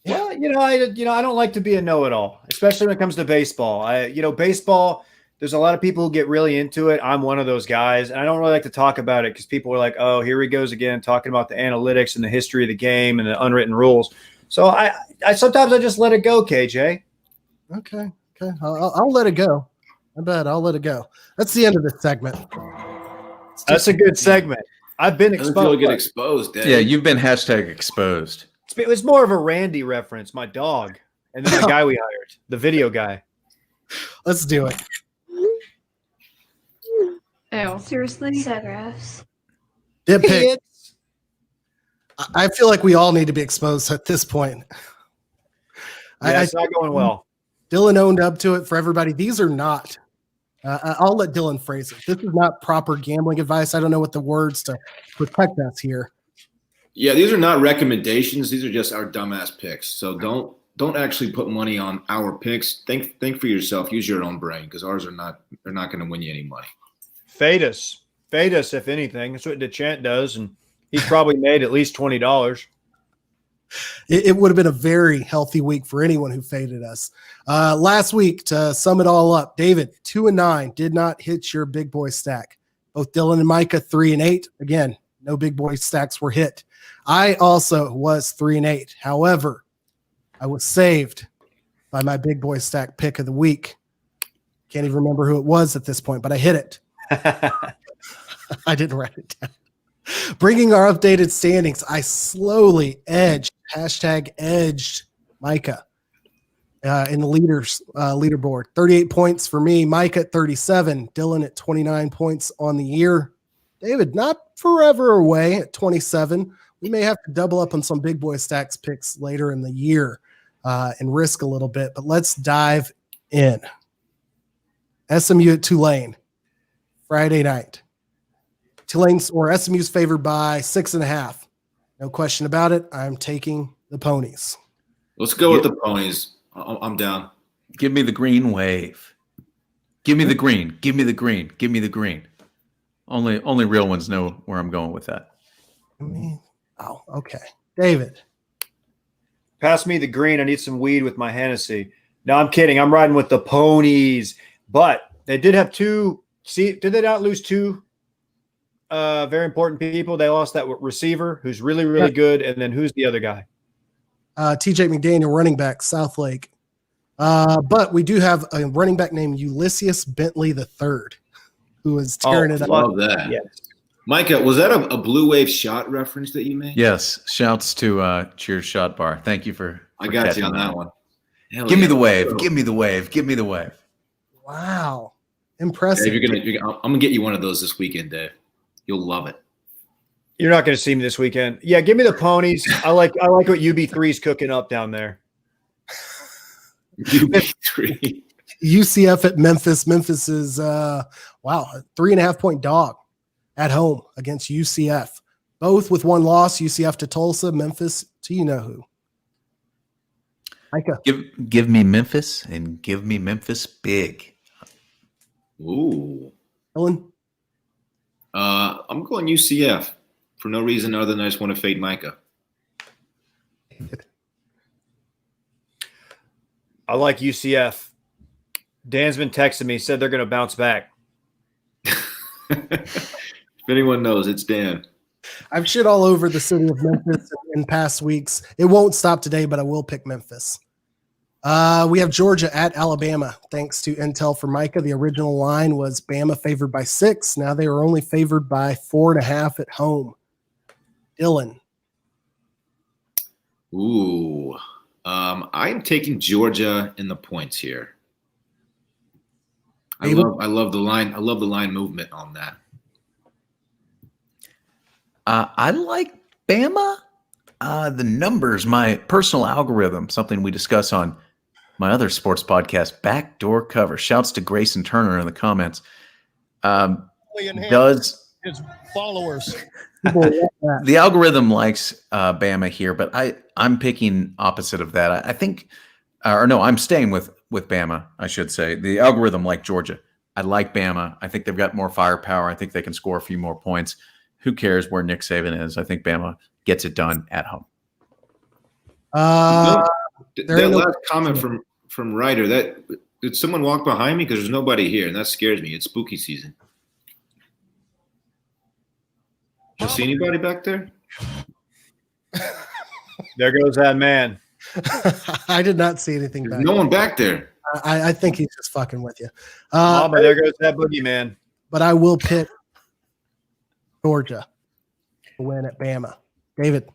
B: Well, I don't like to be a know-it-all, especially when it comes to baseball. Baseball, there's a lot of people who get really into it. I'm one of those guys, and I don't really like to talk about it because people are like, "Oh, here he goes again, talking about the analytics and the history of the game and the unwritten rules." So I sometimes I just let it go, KJ.
D: Okay. I'll let it go. I bet I'll let it go. That's the end of this segment.
B: That's a good segment. I've been
C: Doesn't feel
B: exposed.
C: get exposed, Dave.
E: Yeah, you've been #exposed.
B: It was more of a Randy reference, my dog, and then the guy we hired, the video guy.
D: Let's do it.
I: Oh, seriously? Photographs.
D: Dip pic. I feel like we all need to be exposed at this point.
B: Yeah, it's not going well.
D: Dylan owned up to it for everybody. These are not. I'll let Dylan phrase it. This is not proper gambling advice. I don't know what the words to protect us here.
C: Yeah, these are not recommendations. These are just our dumbass picks. So don't actually put money on our picks. Think for yourself. Use your own brain because ours are not. They're not going to win you any money.
B: Fade us, if anything. That's what DeChant does, and he's probably made at least $20.
D: It would have been a very healthy week for anyone who faded us. Last week, to sum it all up, David, 2-9, did not hit your big boy stack. Both Dylan and Micah, 3-8. Again, no big boy stacks were hit. I also was 3-8. However, I was saved by my big boy stack pick of the week. Can't even remember who it was at this point, but I hit it. I didn't write it down. Bringing our updated standings, I slowly edged Micah in the leaderboard. 38 points for me, Micah at 37, Dylan at 29 points on the year. David, not forever away at 27. We may have to double up on some big boy stacks picks later in the year and risk a little bit, but let's dive in. SMU at Tulane, Friday night. Tulane's or SMU's favored by 6.5. No question about it. I'm taking the ponies.
C: Let's go with the ponies. I'm down.
E: Give me the green wave. Give me the green. Give me the green. Give me the green. Only real ones know where I'm going with that.
D: Oh, okay. David.
B: Pass me the green. I need some weed with my Hennessy. No, I'm kidding. I'm riding with the ponies. But they did have two. See, did they not lose two very important people? They lost that receiver who's really, really good. And then who's the other guy?
D: TJ McDaniel, running back, Southlake. But we do have a running back named Ulysses Bentley III, who is tearing it up.
C: Love that. Yes. Micah, was that a Blue Wave shot reference that you made?
E: Yes. Shouts to Cheers Shot Bar. Thank you for
C: I got you on that one.
E: Give me the wave. Give me the wave. Give me the wave.
D: Wow. Impressive.
C: Dave, I'm going to get you one of those this weekend, Dave. You'll love it.
B: You're not going to see me this weekend. Yeah, give me the ponies. I like what UB3's cooking up down there.
C: UB3.
D: UCF at Memphis. Memphis is a 3.5-point dog at home against UCF. Both with one loss, UCF to Tulsa, Memphis to you know who. Micah.
E: Give me Memphis and give me Memphis big.
C: Ooh.
D: Ellen?
C: I'm going UCF for no reason other than I just want to fade Micah.
B: I like UCF. Dan's been texting me, said they're going to bounce back.
C: If anyone knows, it's Dan.
D: I've shit all over the city of Memphis in past weeks. It won't stop today, but I will pick Memphis. We have Georgia at Alabama. Thanks to intel for Micah, the original line was Bama favored by 6. Now they are only favored by 4.5 at home. Dylan.
C: Ooh. I'm taking Georgia in the points here. I love the line. I love the line movement on that.
E: I like Bama. The numbers, my personal algorithm, something we discuss on my other sports podcast, Backdoor Cover. Shouts to Grayson Turner in the comments. Does
A: his followers.
E: The algorithm likes Bama here, but I'm picking opposite of that. I think, I'm staying with Bama, I should say. The algorithm like Georgia. I like Bama. I think they've got more firepower. I think they can score a few more points. Who cares where Nick Saban is? I think Bama gets it done at home.
C: That last comment from Ryder, did someone walk behind me? Because there's nobody here, and that scares me. It's spooky season. You see anybody back there?
B: There goes that man.
D: I did not see anything back.
C: No one back there.
D: I think he's just fucking with you.
B: But there goes that boogeyman.
D: But I will pick Georgia to win at Bama. David.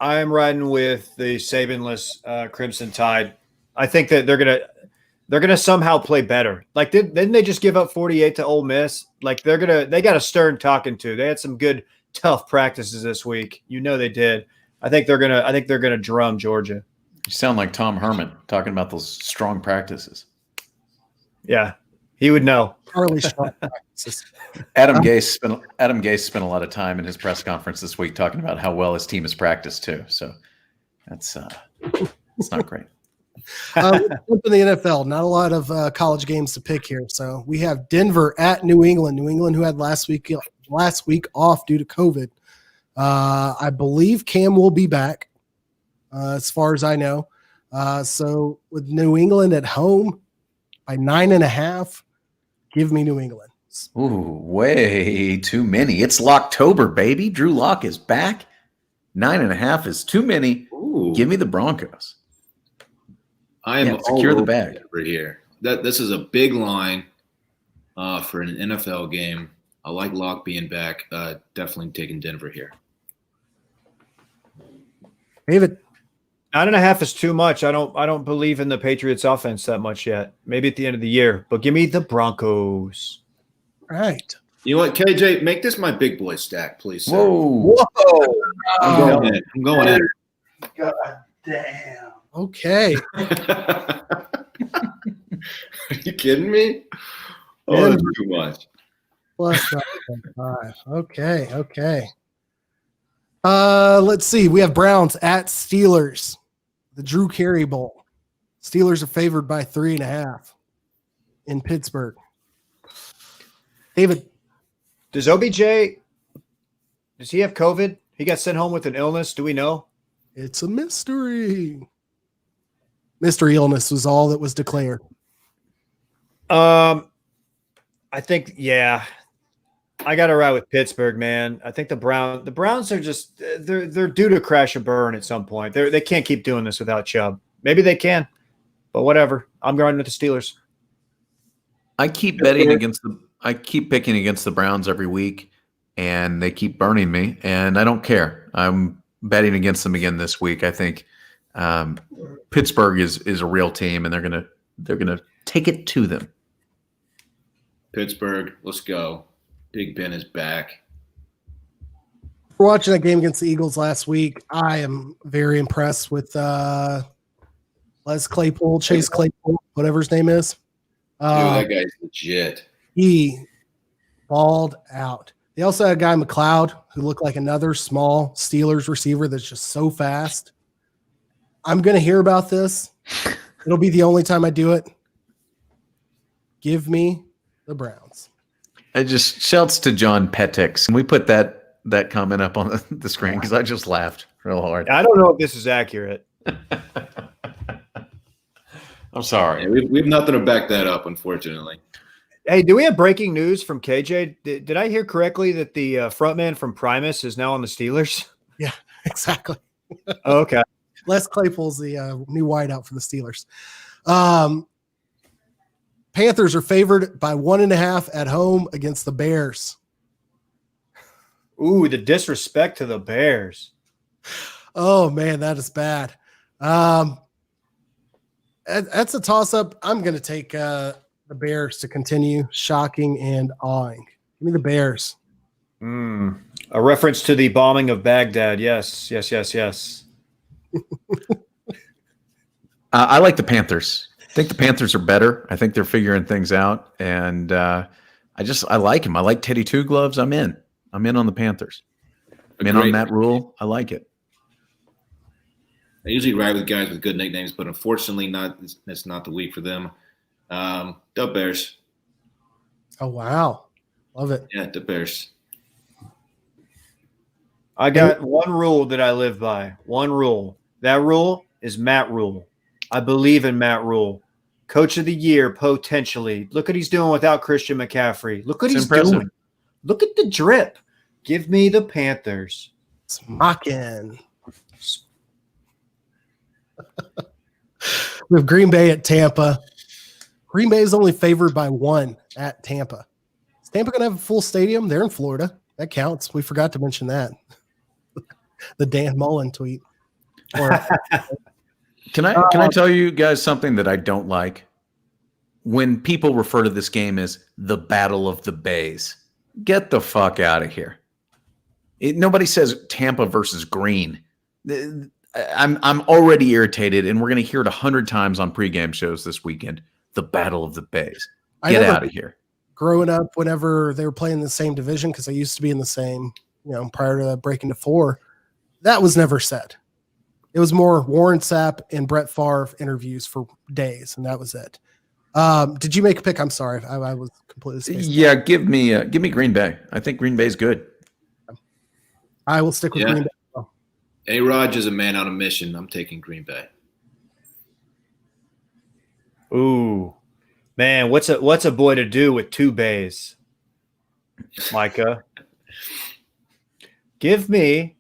B: I'm riding with the Sabanless Crimson Tide. I think that they're gonna somehow play better. Like didn't they just give up 48 to Ole Miss? Like they got a stern talking to. They had some good tough practices this week. You know they did. I think they're gonna drum Georgia.
E: You sound like Tom Herman talking about those strong practices.
B: Yeah, he would know.
D: Early strong practices.
E: Adam Gase spent a lot of time in his press conference this week talking about how well his team has practiced too. So that's not great.
D: In the NFL, not a lot of college games to pick here. So we have Denver at New England. New England, who had last week off due to COVID. I believe Cam will be back. as far as I know. So with New England at home by 9.5, give me New England.
E: Ooh, way too many. It's Locktober, baby. Drew Lock is back. 9.5 is too many.
C: Ooh.
E: Give me the Broncos.
C: I am
E: secure
C: all
E: the
C: over
E: bag
C: Denver here. This is a big line for an NFL game. I like Lock being back. Definitely taking Denver here.
D: David.
B: 9.5 is too much. I don't believe in the Patriots offense that much yet. Maybe at the end of the year, but give me the Broncos.
D: All right.
C: You know what, KJ? Make this my big boy stack, please. Sir.
E: Whoa.
C: I'm going in.
H: God damn.
D: Okay.
C: Are you kidding me? Oh, that's too much.
D: Plus 9.5. Okay. Let's see. We have Browns at Steelers. The Drew Carey Bowl. Steelers are favored by 3.5 in Pittsburgh. David.
B: Does he have COVID? He got sent home with an illness. Do we know?
D: It's a mystery. Mystery illness was all that was declared.
B: I think, yeah. I got to ride with Pittsburgh, man. I think the Browns are just they're due to crash and burn at some point. They can't keep doing this without Chubb. Maybe they can, but whatever. I'm going with the Steelers.
E: I keep picking against the Browns every week, and they keep burning me, and I don't care. I'm betting against them again this week. I think Pittsburgh is a real team, and they're gonna take it to them.
C: Pittsburgh, let's go. Big Ben is back.
D: For watching that game against the Eagles last week, I am very impressed with Chase Claypool, whatever his name is.
C: Dude, that guy's legit.
D: He balled out. They also had a guy, McLeod, who looked like another small Steelers receiver that's just so fast. I'm going to hear about this. It'll be the only time I do it. Give me the Browns.
E: I just shouts to John Petix. Can we put that comment up on the screen? Because I just laughed real hard.
B: I don't know if this is accurate.
E: I'm sorry.
C: Yeah, we have nothing to back that up, unfortunately.
B: Hey, do we have breaking news from KJ? Did I hear correctly that the frontman from Primus is now on the Steelers?
D: Yeah, exactly.
B: Oh, okay.
D: Les Claypool's the new wideout for the Steelers. Panthers are favored by 1.5 at home against the Bears.
B: Ooh, the disrespect to the Bears.
D: Oh, man, that is bad. That's a toss-up. I'm going to take the Bears to continue shocking and awing. Give me the Bears.
B: A reference to the bombing of Baghdad. Yes.
E: I like the Panthers. I think the Panthers are better. I think they're figuring things out, and I like him. I like Teddy Two Gloves. I'm in on the Panthers. I'm in on Matt Rule. I like it.
C: I usually ride with guys with good nicknames, but unfortunately, that's not the week for them. The Bears.
D: Oh, wow. Love it.
C: Yeah, the Bears.
B: I got one rule that I live by. One rule. That rule is Matt Rule. I believe in Matt Rule. Coach of the year, potentially. Look what he's doing without Christian McCaffrey. Look what he's doing. Look at the drip. Give me the Panthers.
D: Smocking. We have Green Bay at Tampa. Green Bay is only favored by 1 at Tampa. Is Tampa going to have a full stadium? They're in Florida. That counts. We forgot to mention that. The Dan Mullen tweet.
E: Can I tell you guys something that I don't like? When people refer to this game as the Battle of the Bays, get the fuck out of here. Nobody says Tampa versus Green. I'm already irritated, and we're going to hear it 100 times on pregame shows this weekend. The Battle of the Bays. Get out of here.
D: Growing up, whenever they were playing the same division, because I used to be in the same, prior to breaking to 4, that was never said. It was more Warren Sapp and Brett Favre interviews for days, and that was it. Did you make a pick? I'm sorry, I was completely spaced.
E: Yeah, give me Green Bay. I think Green Bay's good.
D: I will stick with Green Bay.
C: A-Rod is a man on a mission. I'm taking Green Bay.
B: Ooh, man, what's a boy to do with 2 bays? Micah, give me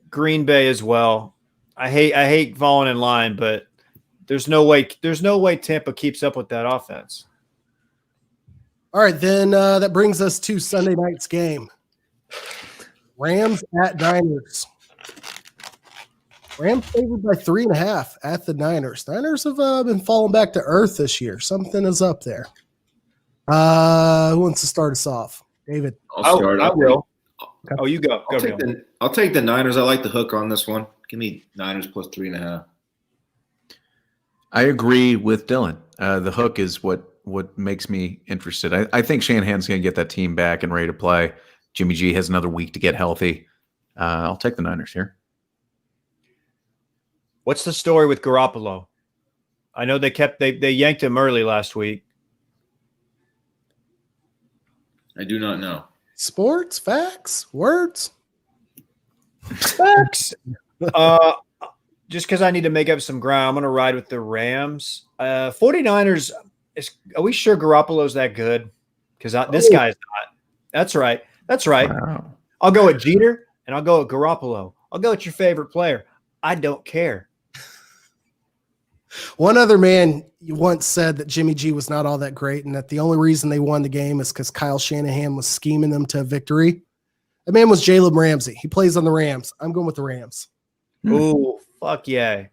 B: Green Bay as well. I hate falling in line, but there's no way Tampa keeps up with that offense.
D: All right, then that brings us to Sunday night's game. Rams at Niners. Rams favored by 3.5 at the Niners. Niners have been falling back to earth this year. Something is up there. Who wants to start us off? David.
C: I'll start.
B: I will.
D: Okay.
B: Oh, you go.
C: I'll take the Niners. I like the hook on this one. Give me Niners plus 3.5.
E: I agree with Dylan. The hook is what makes me interested. I think Shanahan's going to get that team back and ready to play. Jimmy G has another week to get healthy. I'll take the Niners here.
B: What's the story with Garoppolo? I know they yanked him early last week.
C: I do not know.
D: Sports, facts, words.
B: Facts. Just because I need to make up some ground, I'm going to ride with the Rams. 49ers, are we sure Garoppolo's that good? Because this guy's not. That's right.
E: Wow.
B: I'll go with Jeter, and I'll go with Garoppolo. I'll go with your favorite player. I don't care.
D: One other man once said that Jimmy G was not all that great and that the only reason they won the game is because Kyle Shanahan was scheming them to victory. That man was Jalen Ramsey. He plays on the Rams. I'm going with the Rams.
B: Ooh, fuck yeah.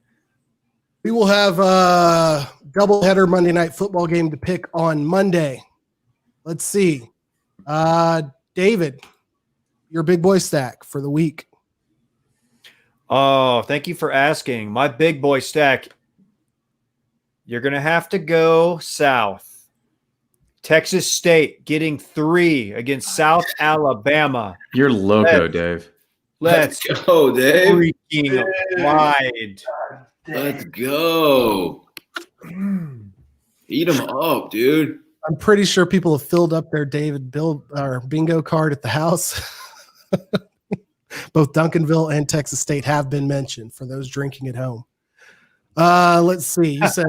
D: We will have a doubleheader Monday Night Football game to pick on Monday. Let's see. David, your big boy stack for the week.
B: Oh, thank you for asking. My big boy stack, you're going to have to go south. Texas State getting 3 against South Alabama.
E: You're loco, Dave.
B: Let's
C: go, Dave.
B: Freaking ride.
C: Let's go. Eat them up, dude.
D: I'm pretty sure people have filled up their bingo card at the house. Both Duncanville and Texas State have been mentioned for those drinking at home. Let's see. You said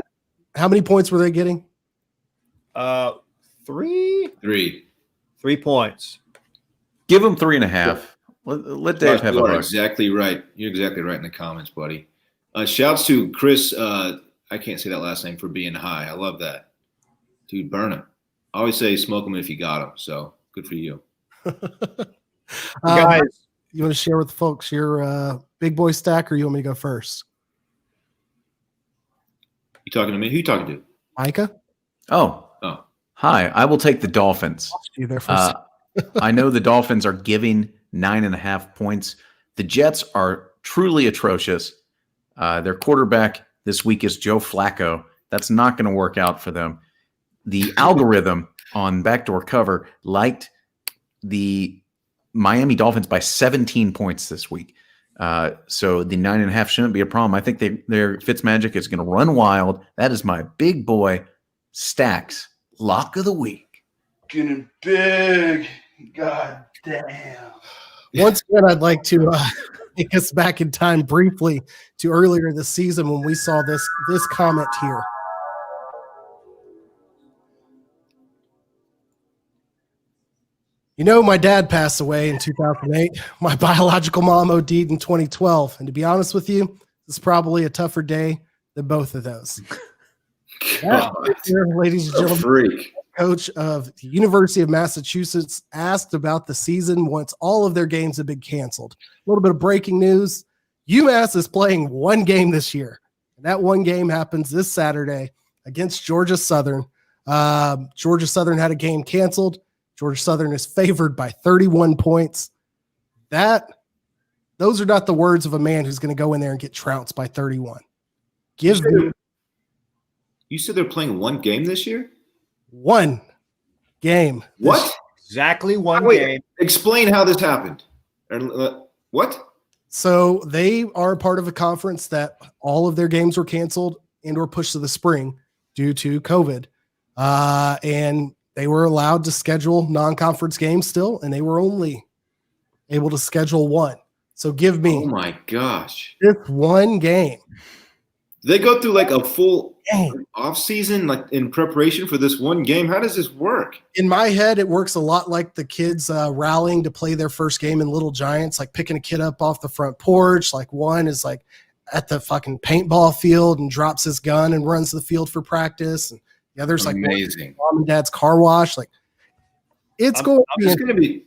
D: how many points were they getting?
B: 3 points.
E: Give him 3.5. Let Dave have a look.
C: Exactly right. You're exactly right in the comments, buddy. Shouts to Chris. I can't say that last name for being high. I love that. Dude, burn him. I always say smoke him if you got him. So good for you.
B: Guys,
D: you want to share with the folks your big boy stack, or you want me to go first?
C: You talking to me? Who you talking to?
D: Micah?
E: Oh. Hi. I will take the Dolphins.
D: You there for a second.
E: I know the Dolphins are giving 9.5 points. The Jets are truly atrocious. Their quarterback this week is Joe Flacco. That's not going to work out for them. The algorithm on Backdoor Cover liked the Miami Dolphins by 17 points this week. So the 9.5 shouldn't be a problem. I think their Fitzmagic is going to run wild. That is my big boy stacks lock of the week.
J: Getting big. God damn.
D: Once again, I'd like to take us back in time briefly to earlier this season when we saw this comment here. You know, my dad passed away in 2008. My biological mom OD'd in 2012. And to be honest with you, it's probably a tougher day than both of those. Here, ladies and gentlemen,
C: freak.
D: Coach of the University of Massachusetts asked about the season once all of their games have been canceled. A little bit of breaking news. UMass is playing one game this year. And that one game happens this Saturday against Georgia Southern. Georgia Southern had a game canceled. Georgia Southern is favored by 31 points. Those are not the words of a man who's going to go in there and get trounced by 31.
C: You said they're playing one game this year?
D: One game.
C: What?
B: Exactly one game.
C: Explain how this happened. What?
D: So they are part of a conference that all of their games were canceled and or pushed to the spring due to COVID. And they were allowed to schedule non-conference games still, and they were only able to schedule one. So give me
C: Oh my gosh.
D: this one game.
C: They go through like a full
D: Dang.
C: off season, like in preparation for this one game. How does this work?
D: In my head, it works a lot like the kids rallying to play their first game in Little Giants, like picking a kid up off the front porch. Like one is like at the fucking paintball field and drops his gun and runs the field for practice. And the other's like
C: Amazing.
D: mom and dad's car wash. Like it's going to be.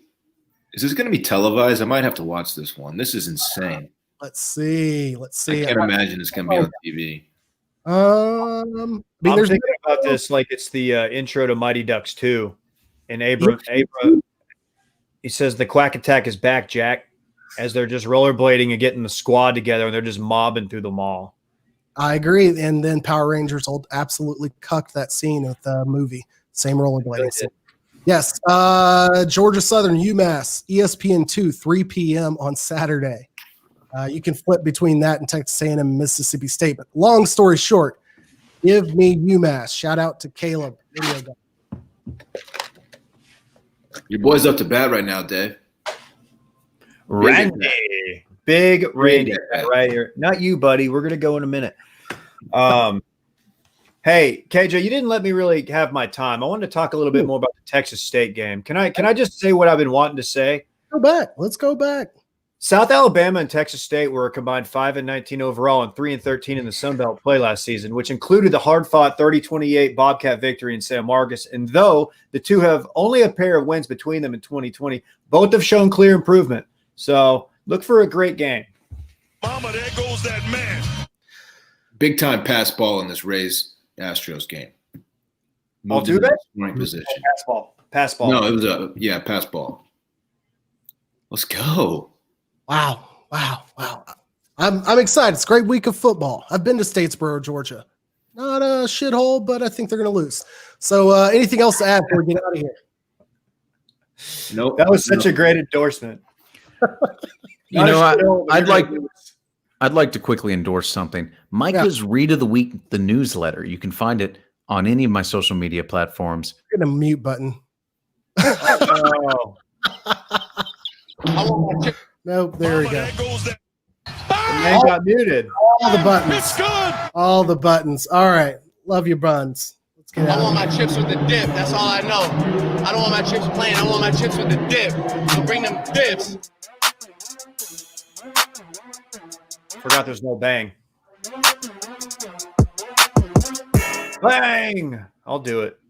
C: Is this going to be televised? I might have to watch this one. This is insane.
D: Let's see.
C: I can't imagine it's going to be on TV.
D: I
B: I'm
D: mean, there's
B: thinking about this like it's the intro to Mighty Ducks 2. And Abra, he says the Quack Attack is back, Jack, as they're just rollerblading and getting the squad together, and they're just mobbing through the mall.
D: I agree. And then Power Rangers will absolutely cuck that scene with the movie. Same rollerblading scene. Yes. Georgia Southern, UMass, ESPN2, 3 p.m. on Saturday. You can flip between that and Texas A&M and Mississippi State. But long story short, give me UMass. Shout out to Caleb.
C: Your boy's up to bat right now, Dave.
B: Randy. Big Randy right here. Not you, buddy. We're going to go in a minute. Hey, KJ, you didn't let me really have my time. I wanted to talk a little bit more about the Texas State game. Can I just say what I've been wanting to say?
D: Go back. Let's go back.
B: South Alabama and Texas State were a combined 5-19 overall and 3-13 in the Sun Belt play last season, which included the hard-fought 30-28 Bobcat victory in San Marcos. And though the two have only a pair of wins between them in 2020, both have shown clear improvement. So look for a great game.
K: Mama, there goes that man.
C: Big time pass ball in this Rays Astros game.
B: I'll do that.
C: Scoring position.
B: Pass ball.
C: No, it was a pass ball. Let's go.
D: Wow. I'm excited. It's a great week of football. I've been to Statesboro, Georgia. Not a shithole, but I think they're going to lose. So anything else to add before we get out of here?
C: Nope.
B: That was such a great endorsement.
E: I'd like to quickly endorse something. Micah's Read of the Week, the newsletter. You can find it on any of my social media platforms.
D: Get a mute button.
B: Oh.
D: Nope, there we go.
B: The man got muted.
D: All the buttons.
K: It's good.
D: All the buttons. All right. Love your buns. Let's get out.
L: I want my chips with the dip. That's all I know. I don't want my chips plain. I want my chips with the dip. So bring them dips.
B: Forgot there's no bang. Bang! I'll do it.